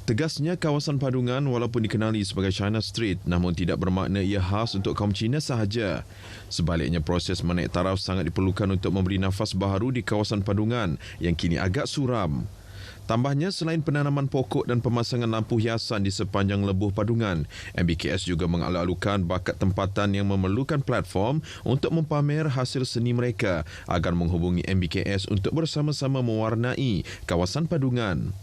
Tegasnya, kawasan Padungan walaupun dikenali sebagai China Street namun tidak bermakna ia khas untuk kaum Cina sahaja. Sebaliknya, proses menaik taraf sangat diperlukan untuk memberi nafas baharu di kawasan Padungan yang kini agak suram. Tambahnya, selain penanaman pokok dan pemasangan lampu hiasan di sepanjang lebuh Padungan, MBKS juga mengalu-alukan bakat tempatan yang memerlukan platform untuk mempamer hasil seni mereka agar menghubungi MBKS untuk bersama-sama mewarnai kawasan Padungan.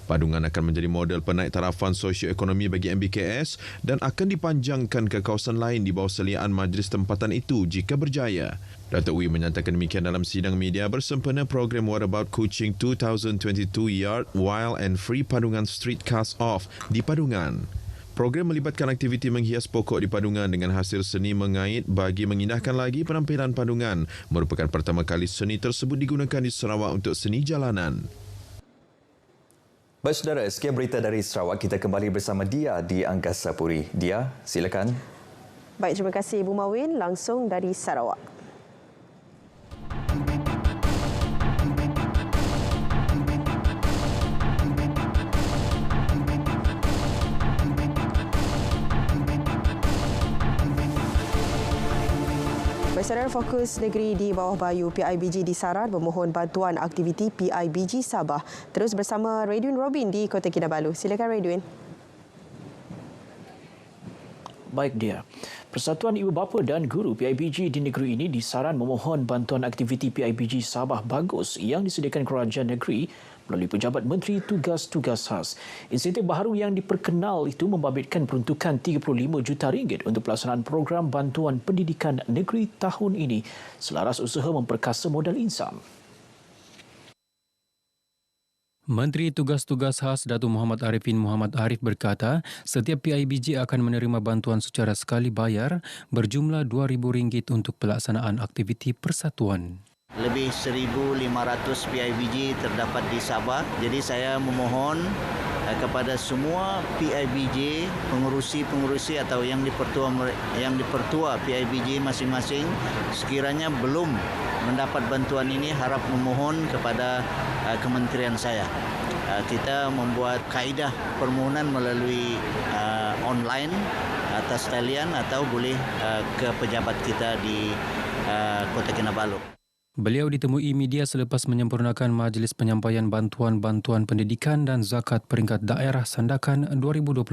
Padungan akan menjadi model penaik tarafan sosioekonomi bagi MBKS dan akan dipanjangkan ke kawasan lain di bawah seliaan majlis tempatan itu jika berjaya. Datuk Wee menyatakan demikian dalam sidang media bersempena program What About Kuching 2022 Yard, Wild and Free Padungan Street Cast Off di Padungan. Program melibatkan aktiviti menghias pokok di Padungan dengan hasil seni mengait bagi mengindahkan lagi penampilan Padungan. Merupakan pertama kali seni tersebut digunakan di Sarawak untuk seni jalanan. Baik saudara, sekian berita dari Sarawak. Kita kembali bersama Dia di Angkasa Puri. Dia, silakan. Baik, terima kasih Ibu Mawin langsung dari Sarawak. Saudara, Fokus Negeri di Bawah Bayu PIBG di Saran memohon bantuan aktiviti PIBG Sabah. Terus bersama Radwin Robin di Kota Kinabalu. Silakan Radwin. Baik dia. Persatuan Ibu Bapa dan Guru PIBG di negeri ini di Saran memohon bantuan aktiviti PIBG Sabah Bagus yang disediakan kerajaan negeri melalui Pejabat Menteri Tugas-Tugas Khas. Insentif baharu yang diperkenal itu membabitkan peruntukan RM35 juta untuk pelaksanaan program bantuan pendidikan negeri tahun ini selaras usaha memperkasa modal insan. Menteri Tugas-Tugas Khas Datuk Muhammad Arifin Muhammad Arif berkata, setiap PIBG akan menerima bantuan secara sekali bayar berjumlah RM2,000 untuk pelaksanaan aktiviti persatuan. Lebih 1,500 PIBG terdapat di Sabah. Jadi saya memohon kepada semua PIBG, pengurusi atau yang dipertua PIBG masing-masing, sekiranya belum mendapat bantuan ini, harap memohon kepada kementerian saya. Kita membuat kaedah permohonan melalui online atas talian atau boleh ke pejabat kita di Kota Kinabalu. Beliau ditemui media selepas menyempurnakan Majlis Penyampaian Bantuan-Bantuan Pendidikan dan Zakat Peringkat Daerah Sandakan 2022.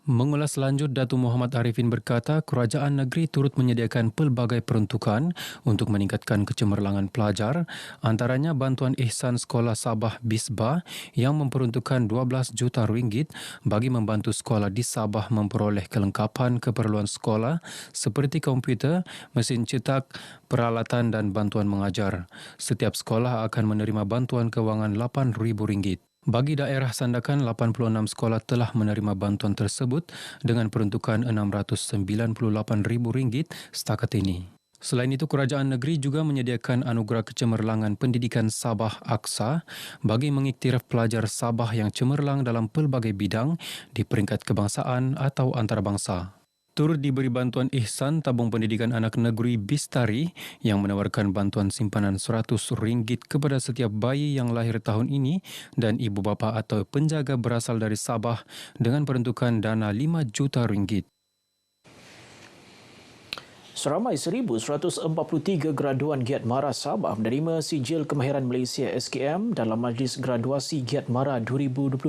Mengulas lanjut, Datuk Muhammad Arifin berkata kerajaan negeri turut menyediakan pelbagai peruntukan untuk meningkatkan kecemerlangan pelajar, antaranya bantuan ihsan Sekolah Sabah BISBA yang memperuntukkan 12 juta ringgit bagi membantu sekolah di Sabah memperoleh kelengkapan keperluan sekolah seperti komputer, mesin cetak, peralatan dan bantuan mengajar. Setiap sekolah akan menerima bantuan kewangan RM8,000. Bagi daerah Sandakan, 86 sekolah telah menerima bantuan tersebut dengan peruntukan RM698,000 setakat ini. Selain itu, kerajaan negeri juga menyediakan anugerah kecemerlangan pendidikan Sabah Aqsa bagi mengiktiraf pelajar Sabah yang cemerlang dalam pelbagai bidang di peringkat kebangsaan atau antarabangsa. Turut diberi bantuan ihsan tabung pendidikan anak negeri Bistari yang menawarkan bantuan simpanan RM100 kepada setiap bayi yang lahir tahun ini dan ibu bapa atau penjaga berasal dari Sabah dengan peruntukan dana RM5 juta. Seramai 1,143 graduan Giat Mara Sabah menerima sijil kemahiran Malaysia SKM dalam Majlis Graduasi Giat Mara 2022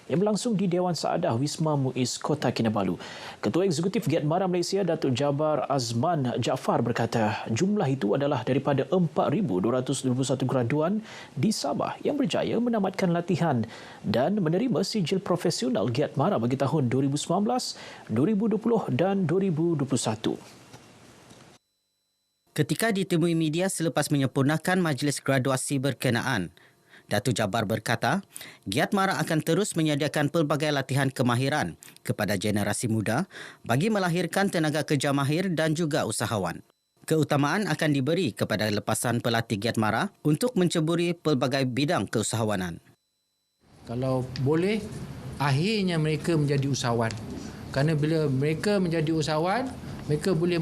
yang berlangsung di Dewan Saadah Wisma Muiz Kota Kinabalu. Ketua Eksekutif Giat Mara Malaysia Datuk Jabar Azman Jaafar berkata jumlah itu adalah daripada 4,221 graduan di Sabah yang berjaya menamatkan latihan dan menerima sijil profesional Giat Mara bagi tahun 2019, 2020 dan 2021. Ketika ditemui media selepas menyempurnakan majlis graduasi berkenaan, Datuk Jabar berkata, Giat Mara akan terus menyediakan pelbagai latihan kemahiran kepada generasi muda bagi melahirkan tenaga kerja mahir dan juga usahawan. Keutamaan akan diberi kepada lepasan pelatih Giat Mara untuk menceburi pelbagai bidang keusahawanan. Kalau boleh, akhirnya mereka menjadi usahawan. Kerana bila mereka menjadi usahawan, mereka boleh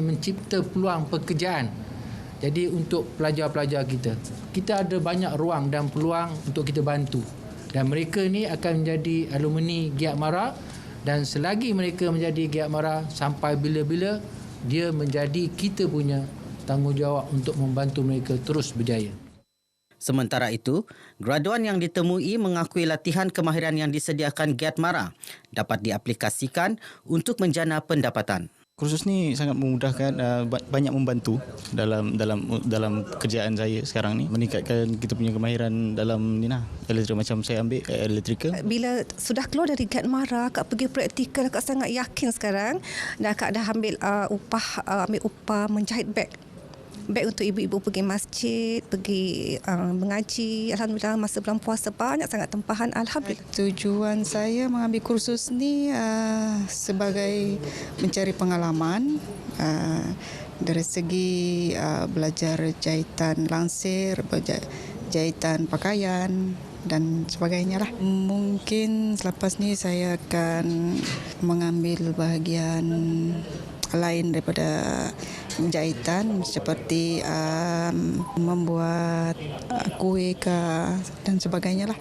mencipta peluang pekerjaan. Jadi untuk pelajar-pelajar kita ada banyak ruang dan peluang untuk kita bantu. Dan mereka ni akan menjadi alumni Giat Mara dan selagi mereka menjadi Giat Mara sampai bila-bila dia menjadi kita punya tanggungjawab untuk membantu mereka terus berjaya. Sementara itu, graduan yang ditemui mengakui latihan kemahiran yang disediakan Giat Mara dapat diaplikasikan untuk menjana pendapatan. Kursus ni sangat memudahkan, banyak membantu dalam kerjaan saya sekarang ni, meningkatkan kita punya kemahiran dalam elektrik. Macam saya ambil elektrikal. Bila sudah keluar dari Giat Mara, Kak pergi praktikal, Kak sangat yakin sekarang dan Kak dah ambil upah menjahit beg untuk ibu-ibu pergi masjid, pergi mengaji. Alhamdulillah masa bulan puasa banyak sangat tempahan. Alhamdulillah. Tujuan saya mengambil kursus ni sebagai mencari pengalaman dari segi belajar jahitan lansir, jahitan pakaian dan sebagainya lah. Mungkin selepas ni saya akan mengambil bahagian lain daripada jahitan seperti membuat kuih dan sebagainya lah.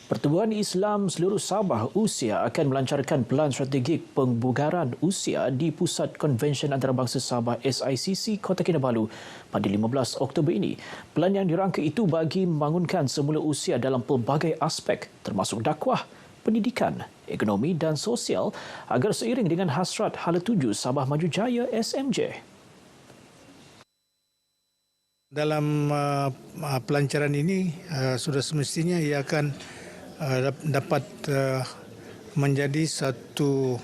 Pertubuhan Islam seluruh Sabah Usia akan melancarkan pelan strategik pembugaran usia di Pusat Konvensyen Antarabangsa Sabah SICC Kota Kinabalu pada 15 Oktober ini. Pelan yang dirangka itu bagi membangunkan semula usia dalam pelbagai aspek termasuk dakwah, pendidikan, ekonomi dan sosial agar seiring dengan hasrat Hala Tuju Sabah Maju Jaya SMJ. Dalam pelancaran ini sudah semestinya ia akan dapat menjadi satu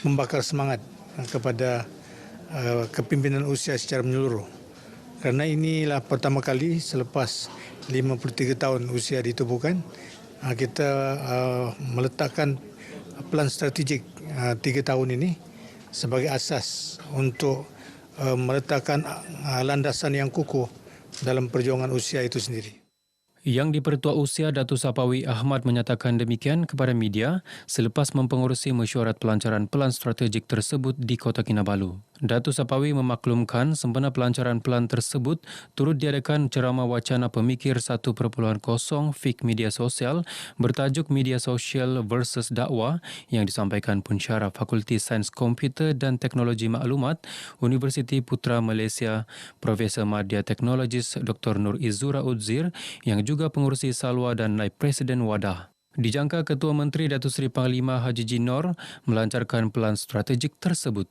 membakar semangat kepada kepimpinan usia secara menyeluruh. Kerana inilah pertama kali selepas 53 tahun usia ditubuhkan, kita meletakkan pelan strategik 3 tahun ini sebagai asas untuk meletakkan landasan yang kukuh dalam perjuangan usia itu sendiri. Yang di-Pertua Usia Datuk Sapawi Ahmad menyatakan demikian kepada media selepas mempengurusi mesyuarat pelancaran pelan strategik tersebut di Kota Kinabalu. Datuk Sapawi memaklumkan sempena pelancaran pelan tersebut turut diadakan ceramah wacana pemikir 1.0 FIK Media Sosial bertajuk Media Sosial versus Dakwah yang disampaikan pensyarah Fakulti Sains Komputer dan Teknologi Maklumat Universiti Putra Malaysia Profesor Madya Teknologis Dr. Nur Izura Udzir yang juga juga pengurusi Salwa dan Naib Presiden Wadah. Dijangka Ketua Menteri Datuk Seri Panglima Haji Jin Nor melancarkan pelan strategik tersebut.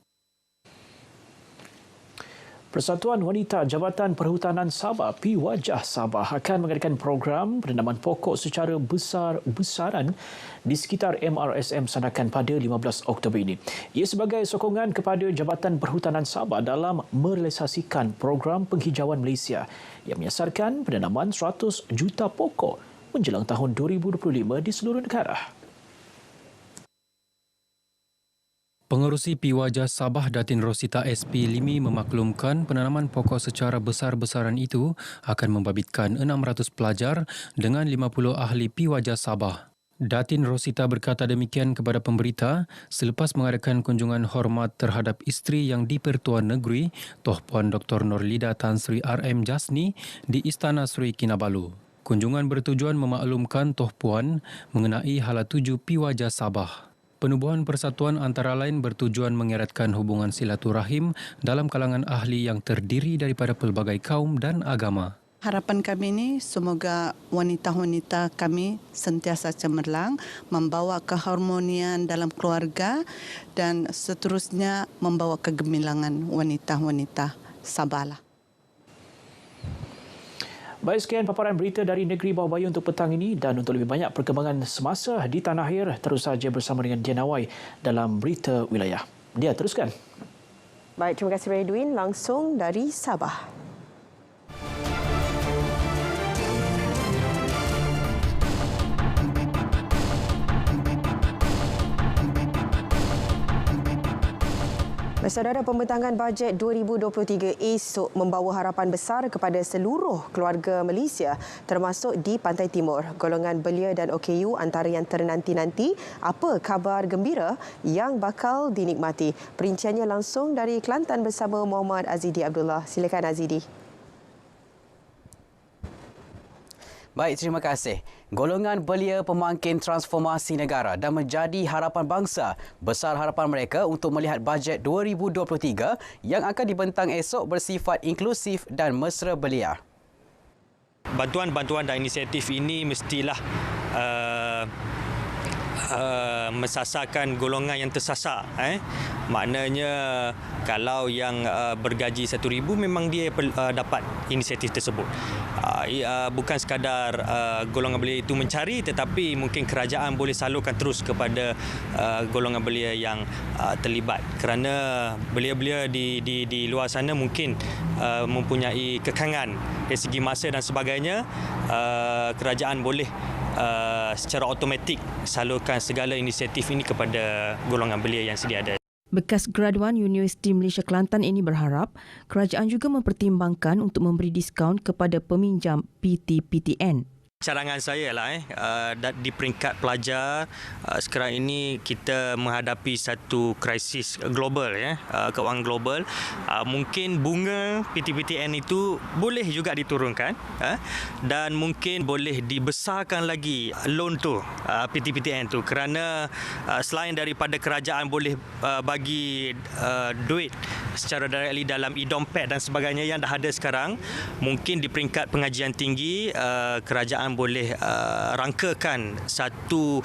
Persatuan Wanita Jabatan Perhutanan Sabah (PWajah) Sabah akan mengadakan program penanaman pokok secara besar-besaran di sekitar MRSM Sandakan pada 15 Oktober ini. Ia sebagai sokongan kepada Jabatan Perhutanan Sabah dalam merealisasikan program penghijauan Malaysia yang menyasarkan penanaman 100 juta pokok menjelang tahun 2025 di seluruh negara. Pengerusi PWajah Sabah Datin Rosita SP Limi memaklumkan penanaman pokok secara besar-besaran itu akan membabitkan 600 pelajar dengan 50 ahli PWajah Sabah. Datin Rosita berkata demikian kepada pemberita selepas mengadakan kunjungan hormat terhadap isteri yang di-Pertuan Negeri Toh Puan Dr. Nurlida Tan Sri RM Jasni di Istana Sri Kinabalu. Kunjungan bertujuan memaklumkan Toh Puan mengenai hala tuju PWajah Sabah. Penubuhan persatuan antara lain bertujuan mengeratkan hubungan silaturahim dalam kalangan ahli yang terdiri daripada pelbagai kaum dan agama. Harapan kami ini semoga wanita-wanita kami sentiasa cemerlang, membawa keharmonian dalam keluarga dan seterusnya membawa kegemilangan wanita-wanita Sabah lah. Baik, sekian paparan berita dari negeri bawah bayu untuk petang ini, dan untuk lebih banyak perkembangan semasa di tanah air, terus saja bersama dengan Dian Awai dalam Berita Wilayah. Dia teruskan. Baik, terima kasih Redwin langsung dari Sabah. Saudara, pembentangan bajet 2023 esok membawa harapan besar kepada seluruh keluarga Malaysia termasuk di Pantai Timur. Golongan belia dan OKU antara yang ternanti-nanti. Apa khabar gembira yang bakal dinikmati? Perinciannya langsung dari Kelantan bersama Muhammad Azidi Abdullah. Silakan Azidi. Baik, terima kasih. Golongan belia pemangkin transformasi negara dan menjadi harapan bangsa. Besar harapan mereka untuk melihat bajet 2023 yang akan dibentang esok bersifat inklusif dan mesra belia. Bantuan-bantuan dan inisiatif ini mestilah mensasarkan golongan yang tersasak. Maknanya kalau yang bergaji 1,000 memang dia dapat inisiatif tersebut. Bukan sekadar golongan belia itu mencari, tetapi mungkin kerajaan boleh salurkan terus kepada golongan belia yang terlibat. Kerana belia-belia di luar sana mungkin mempunyai kekangan dari segi masa dan sebagainya. Kerajaan boleh secara automatik salurkan segala inisiatif ini kepada golongan belia yang sedia ada. Bekas graduan Universiti Malaysia Kelantan ini berharap kerajaan juga mempertimbangkan untuk memberi diskaun kepada peminjam PT-PTN. Cadangan saya lah di peringkat pelajar sekarang ini kita menghadapi satu krisis global keuangan global. Mungkin bunga PT-PTN itu boleh juga diturunkan dan mungkin boleh dibesarkan lagi loan tu PT-PTN tu, kerana selain daripada kerajaan boleh bagi duit secara directly dalam e-dompet dan sebagainya yang dah ada sekarang, mungkin di peringkat pengajian tinggi kerajaan boleh rangkakan satu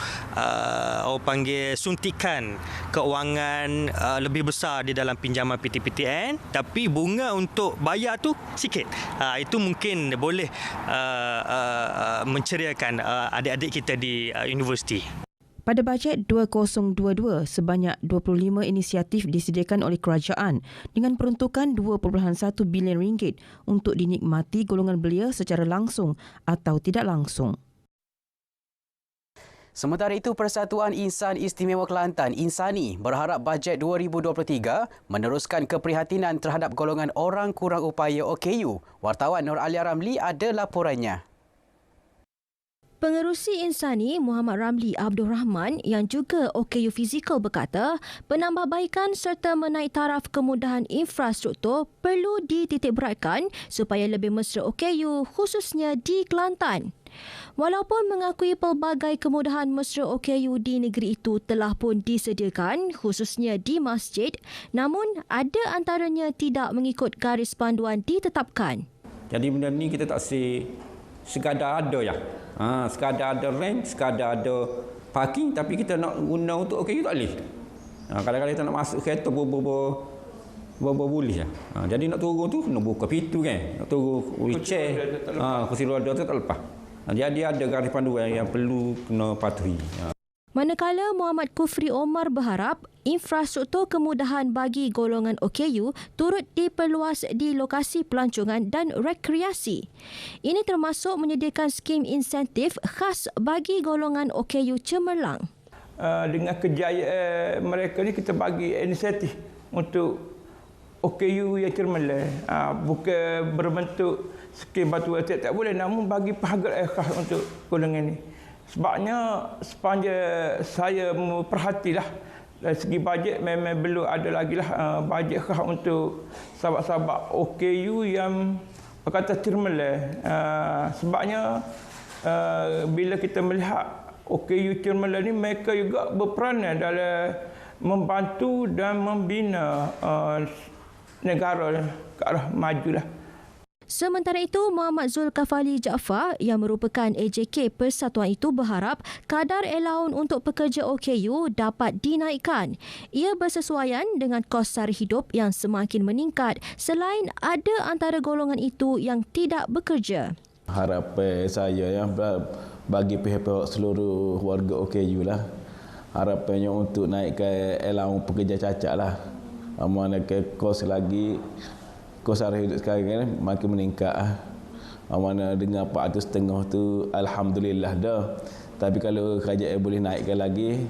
orang panggil suntikan keuangan lebih besar di dalam pinjaman PT-PTN, tapi bunga untuk bayar tu sikit. Itu mungkin boleh menceriakan adik-adik kita di universiti. Pada bajet 2022, sebanyak 25 inisiatif disediakan oleh kerajaan dengan peruntukan 2.1 bilion ringgit untuk dinikmati golongan belia secara langsung atau tidak langsung. Sementara itu, Persatuan Insan Istimewa Kelantan Insani berharap bajet 2023 meneruskan keprihatinan terhadap golongan orang kurang upaya OKU. Wartawan Nur Alia Ramli ada laporannya. Pengerusi Insani Muhammad Ramli Abdul Rahman yang juga OKU Fizikal berkata penambahbaikan serta menaik taraf kemudahan infrastruktur perlu dititikberatkan supaya lebih mesra OKU khususnya di Kelantan. Walaupun mengakui pelbagai kemudahan mesra OKU di negeri itu telah pun disediakan khususnya di masjid, namun ada antaranya tidak mengikut garis panduan ditetapkan. Jadi benda ni kita tak sekadar ada ya. Sekadar ada rank, sekadar ada parking, tapi kita nak guna untuk OKU tak boleh. Kadang-kadang kita nak masuk kereta boleh. Jadi nak turun tu kena buka pintu kan. Nak turun wheelchair, kursi roda tu tak lepas. Jadi ada garis panduan yang perlu kena patuhi. Manakala Muhammad Kufri Omar berharap infrastruktur kemudahan bagi golongan OKU turut diperluas di lokasi pelancongan dan rekreasi. Ini termasuk menyediakan skim insentif khas bagi golongan OKU cemerlang. Dengan kejayaan mereka ni kita bagi insentif untuk OKU yang cemerlang. Bukan berbentuk skim batu atas tak boleh, namun bagi penghargaan khas untuk golongan ni. Sebabnya sepanjang saya memperhatilah dari segi bajet memang belum ada lagi lah bajet khas untuk sahabat-sahabat OKU yang berkata cemerlang. Sebabnya bila kita melihat OKU cemerlang ni, mereka juga berperanan dalam membantu dan membina negara ke arah maju lah. Sementara itu, Muhammad Zulkafali Jaafar yang merupakan AJK persatuan itu berharap kadar allowance untuk pekerja OKU dapat dinaikkan. Ia bersesuaian dengan kos sara hidup yang semakin meningkat selain ada antara golongan itu yang tidak bekerja. Harapan saya yang bagi pihak-pihak seluruh warga OKU lah, harapannya untuk naikkan allowance pekerja cacat lah. Manakala kos sara hidup sekarang kan makin meningkat. Mana dengan 400.5 tu alhamdulillah dah. Tapi kalau kerajaan boleh naikkan lagi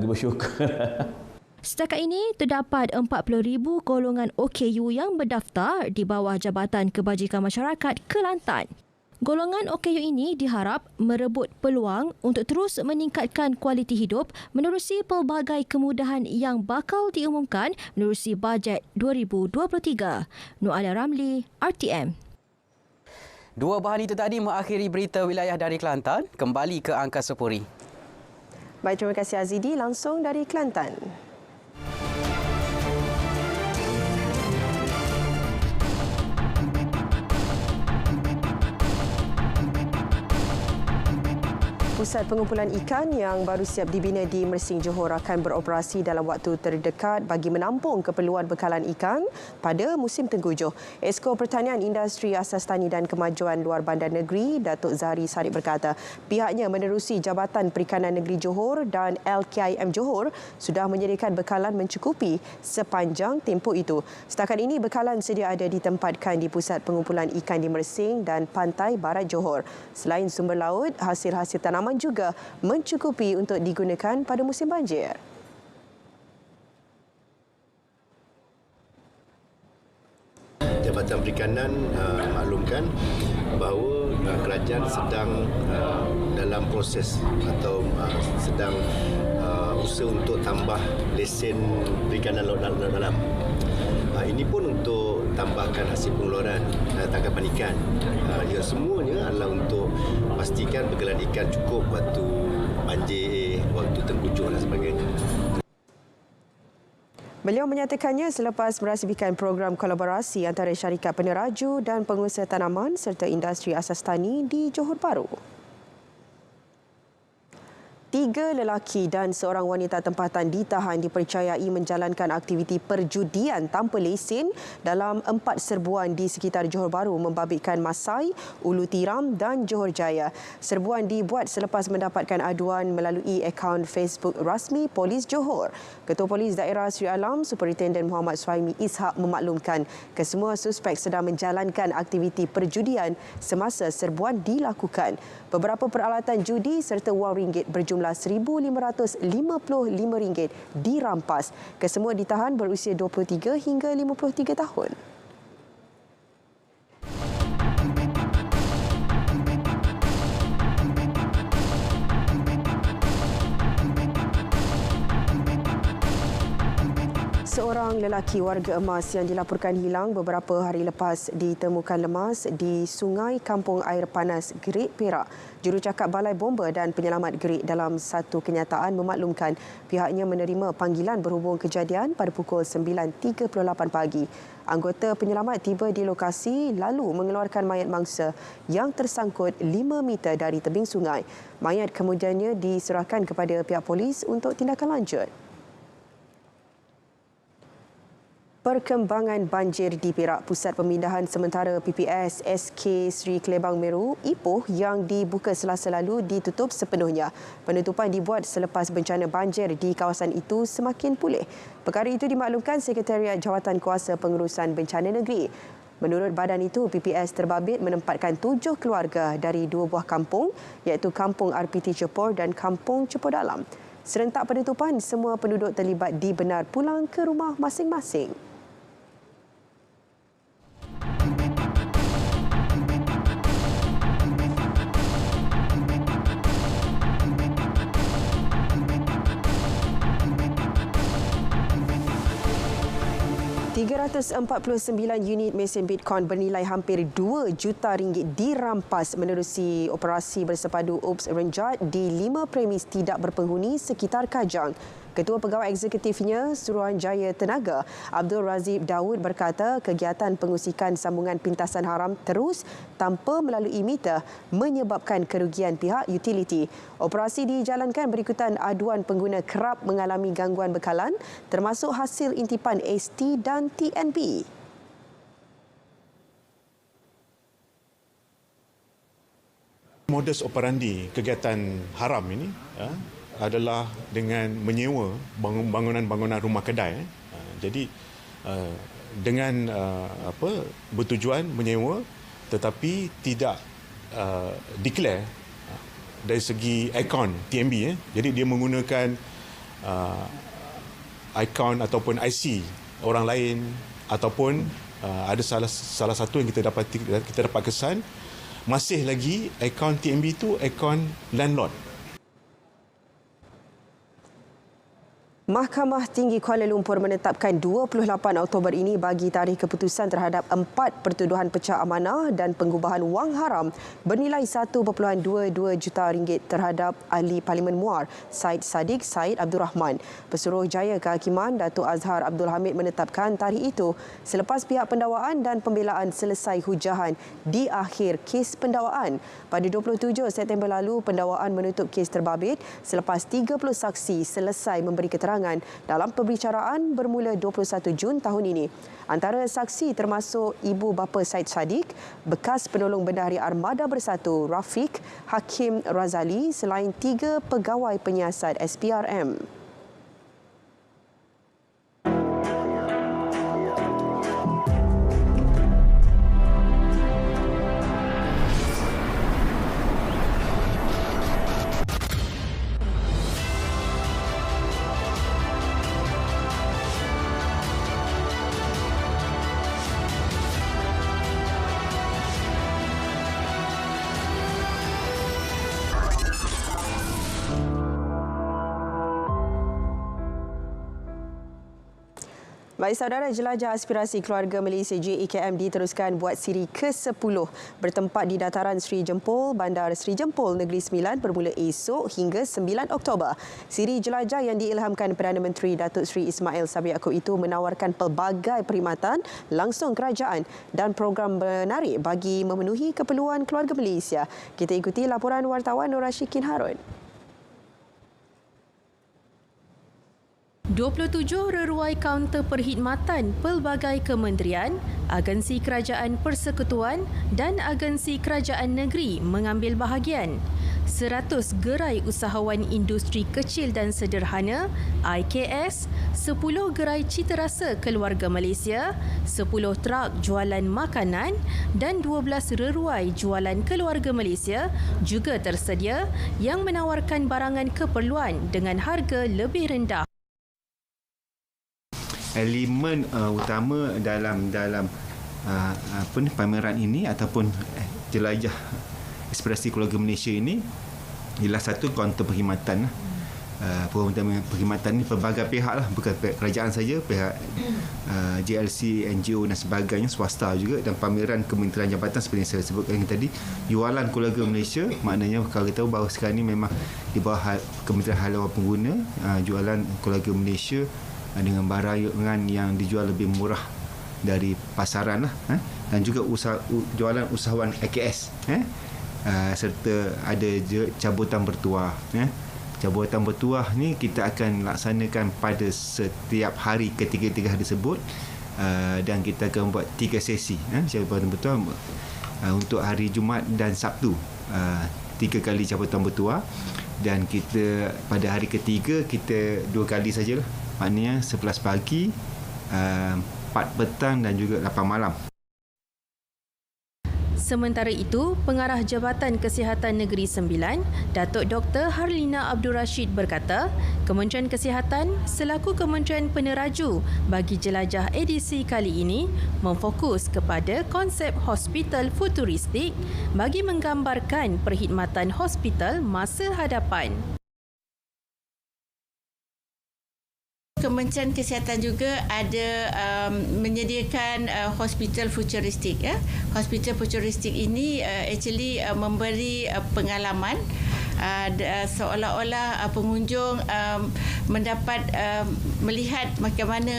bersyukur. Setakat ini terdapat 40,000 golongan OKU yang berdaftar di bawah Jabatan Kebajikan Masyarakat Kelantan. Golongan OKU ini diharap merebut peluang untuk terus meningkatkan kualiti hidup menerusi pelbagai kemudahan yang bakal diumumkan menerusi bajet 2023. Nu'ala Ramli, RTM. Dua bahan itu tadi mengakhiri berita wilayah dari Kelantan. Kembali ke Angkasa Puri. Baik, terima kasih Azidi langsung dari Kelantan. Pusat pengumpulan ikan yang baru siap dibina di Mersing Johor akan beroperasi dalam waktu terdekat bagi menampung keperluan bekalan ikan pada musim tengkujuh. Esko Pertanian Industri Asas Tani dan Kemajuan Luar Bandar Negeri, Datuk Zahri Sadiq berkata, pihaknya menerusi Jabatan Perikanan Negeri Johor dan LKIM Johor sudah menyediakan bekalan mencukupi sepanjang tempoh itu. Setakat ini, bekalan sedia ada ditempatkan di Pusat Pengumpulan Ikan di Mersing dan Pantai Barat Johor. Selain sumber laut, hasil-hasil tanaman juga mencukupi untuk digunakan pada musim banjir. Jabatan Perikanan maklumkan bahawa kerajaan sedang dalam proses atau sedang usaha untuk tambah lesen perikanan laut dalam. Ini pun untuk tambahkan hasil pengeluaran tangkapan ikan. Ia semuanya adalah untuk pastikan bekalan ikan cukup waktu banjir, waktu tengkujuh dan sebagainya. Beliau menyatakannya selepas merasmikan program kolaborasi antara syarikat peneraju dan pengusaha tanaman serta industri asas tani di Johor Bahru. 3 lelaki dan seorang wanita tempatan ditahan dipercayai menjalankan aktiviti perjudian tanpa lesen dalam 4 serbuan di sekitar Johor Bahru membabitkan Masai, Ulu Tiram dan Johor Jaya. Serbuan dibuat selepas mendapatkan aduan melalui akaun Facebook rasmi Polis Johor. Ketua Polis Daerah Sri Alam, Superintenden Muhammad Suhaimi Ishak memaklumkan kesemua suspek sedang menjalankan aktiviti perjudian semasa serbuan dilakukan. Beberapa peralatan judi serta wang ringgit berjumlah RM1,555 dirampas. Kesemua ditahan berusia 23 hingga 53 tahun. Seorang Seorang lelaki warga emas yang dilaporkan hilang beberapa hari lepas ditemukan lemas di Sungai Kampung Air Panas Gerik Perak. Jurucakap Balai Bomba dan Penyelamat Gerik dalam satu kenyataan memaklumkan pihaknya menerima panggilan berhubung kejadian pada pukul 9.38 pagi. Anggota penyelamat tiba di lokasi lalu mengeluarkan mayat mangsa yang tersangkut 5 meter dari tebing sungai. Mayat kemudiannya diserahkan kepada pihak polis untuk tindakan lanjut. Perkembangan banjir di Perak, Pusat Pemindahan Sementara PPS SK Sri Kelebang Meru Ipoh yang dibuka Selasa lalu ditutup sepenuhnya. Penutupan dibuat selepas bencana banjir di kawasan itu semakin pulih. Perkara itu dimaklumkan Sekretariat Jawatan Kuasa Pengurusan Bencana Negeri. Menurut badan itu, PPS terbabit menempatkan 7 keluarga dari 2 buah kampung iaitu Kampung RPT Cepor dan Kampung Cepor Dalam. Serentak penutupan, semua penduduk terlibat dibenar pulang ke rumah masing-masing. 349 unit mesin Bitcoin bernilai hampir 2 juta ringgit dirampas menerusi operasi bersepadu Ops Renjat di 5 premis tidak berpenghuni sekitar Kajang. Ketua Pegawai Eksekutifnya Suruhanjaya Tenaga, Abdul Razib Daud berkata kegiatan pengusikan sambungan pintasan haram terus tanpa melalui meter menyebabkan kerugian pihak utiliti. Operasi dijalankan berikutan aduan pengguna kerap mengalami gangguan bekalan termasuk hasil intipan ST dan TNB. Modus operandi kegiatan haram ini adalah dengan menyewa bangunan-bangunan rumah kedai. Jadi dengan bertujuan menyewa tetapi tidak declare dari segi akaun TNB. Jadi dia menggunakan akaun ataupun IC orang lain ataupun ada salah satu yang kita dapat kesan masih lagi akaun TNB itu akaun landlord. Mahkamah Tinggi Kuala Lumpur menetapkan 28 Oktober ini bagi tarikh keputusan terhadap 4 pertuduhan pecah amanah dan pengubahan wang haram bernilai 1.22 juta ringgit terhadap Ahli Parlimen Muar Syed Saddiq Syed Abdul Rahman. Pesuruhjaya Kehakiman Datuk Azhar Abdul Hamid menetapkan tarikh itu selepas pihak pendakwaan dan pembelaan selesai hujahan di akhir kes pendakwaan. Pada 27 September lalu, pendakwaan menutup kes terbabit selepas 30 saksi selesai memberi keterangan dalam pembicaraan bermula 21 Jun tahun ini. Antara saksi termasuk ibu bapa Syed Saddiq, bekas penolong bendahari Armada Bersatu Rafiq Hakim Razali selain 3 pegawai penyiasat SPRM. Baik saudara, jelajah aspirasi keluarga Malaysia JEKM diteruskan buat siri ke-10 bertempat di Dataran Seri Jempol, Bandar Seri Jempol, Negeri Sembilan bermula esok hingga 9 Oktober. Siri jelajah yang diilhamkan Perdana Menteri Datuk Seri Ismail Sabri Yaakob itu menawarkan pelbagai perkhidmatan langsung kerajaan dan program menarik bagi memenuhi keperluan keluarga Malaysia. Kita ikuti laporan wartawan Nur Rashikin Harun. 27 reruai kaunter perkhidmatan pelbagai kementerian, agensi kerajaan persekutuan dan agensi kerajaan negeri mengambil bahagian. 100 gerai usahawan industri kecil dan sederhana IKS, 10 gerai citarasa keluarga Malaysia, 10 trak jualan makanan dan 12 reruai jualan keluarga Malaysia juga tersedia yang menawarkan barangan keperluan dengan harga lebih rendah. Elemen utama dalam pameran ini ataupun jelajah aspirasi keluarga Malaysia ini ialah satu kaunter perkhidmatan perkhidmatan ini pelbagai pihak lah, bukan pihak kerajaan saja, pihak JLC, NGO dan sebagainya, swasta juga, dan pameran Kementerian Jabatan seperti yang saya sebutkan tadi. Jualan Keluarga Malaysia, maknanya kalau kita tahu bahawa sekarang ini memang di bawah Kementerian Haluan Pengguna, jualan Keluarga Malaysia dengan barangan yang dijual lebih murah dari pasaran lah, dan juga jualan usahawan AKS, serta ada cabutan bertuah. Cabutan bertuah ni kita akan laksanakan pada setiap hari ketiga-tiga hari tersebut, dan kita akan buat 3 sesi cabutan bertuah untuk hari Jumaat dan Sabtu, 3 kali cabutan bertuah, dan kita pada hari ketiga kita 2 kali sajalah, maknanya 11 pagi, 4 petang dan juga 8 malam. Sementara itu, Pengarah Jabatan Kesihatan Negeri Sembilan, Datuk Dr. Harlina Abdul Rashid berkata, Kementerian Kesihatan selaku Kementerian Peneraju bagi jelajah edisi kali ini memfokus kepada konsep hospital futuristik bagi menggambarkan perkhidmatan hospital masa hadapan. Kementerian Kesihatan juga ada menyediakan hospital futuristik. Hospital futuristik ini actually memberi pengalaman seolah-olah pengunjung mendapat melihat bagaimana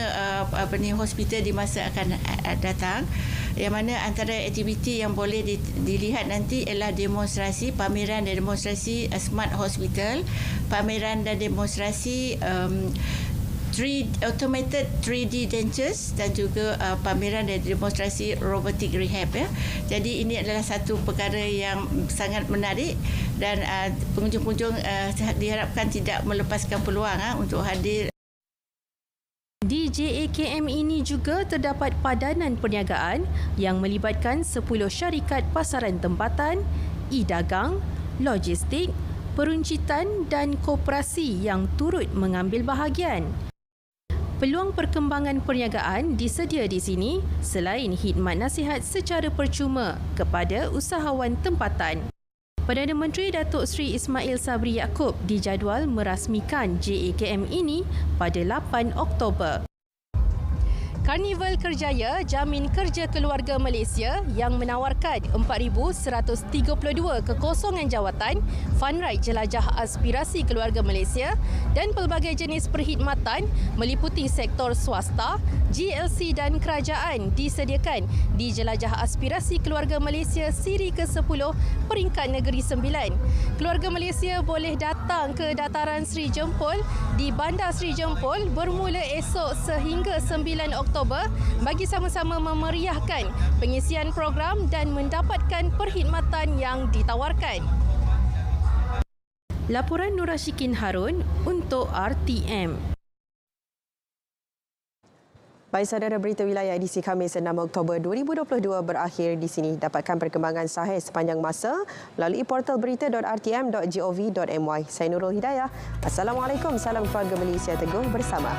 hospital di masa akan datang. Yang mana antara aktiviti yang boleh dilihat nanti ialah demonstrasi, pameran dan demonstrasi Smart Hospital, pameran dan demonstrasi automated 3D dentures, dan juga pameran dan demonstrasi robotic rehab. Jadi ini adalah satu perkara yang sangat menarik, dan pengunjung-pengunjung diharapkan tidak melepaskan peluang untuk hadir. Di JAKM ini juga terdapat padanan perniagaan yang melibatkan 10 syarikat pasaran tempatan, e-dagang, logistik, peruncitan dan koperasi yang turut mengambil bahagian. Peluang perkembangan perniagaan disedia di sini selain khidmat nasihat secara percuma kepada usahawan tempatan. Perdana Menteri Datuk Seri Ismail Sabri Yaakob dijadual merasmikan JAKM ini pada 8 Oktober. Karnival Kerjaya Jamin Kerja Keluarga Malaysia yang menawarkan 4,132 kekosongan jawatan, Funride Jelajah Aspirasi Keluarga Malaysia dan pelbagai jenis perkhidmatan meliputi sektor swasta, GLC dan kerajaan disediakan di Jelajah Aspirasi Keluarga Malaysia siri ke-10 peringkat Negeri Sembilan. Keluarga Malaysia boleh datang ke Dataran Seri Jempol di Bandar Seri Jempol bermula esok sehingga 9 Oktober bagi sama-sama memeriahkan pengisian program dan mendapatkan perkhidmatan yang ditawarkan. Laporan Nur Rashikin Harun untuk RTM. Baik saudara, berita wilayah edisi Khamis 6 Oktober 2022 berakhir di sini. Dapatkan perkembangan sahih sepanjang masa melalui portal berita.rtm.gov.my. Saya Nurul Hidayah. Assalamualaikum, salam keluarga Malaysia Teguh bersama.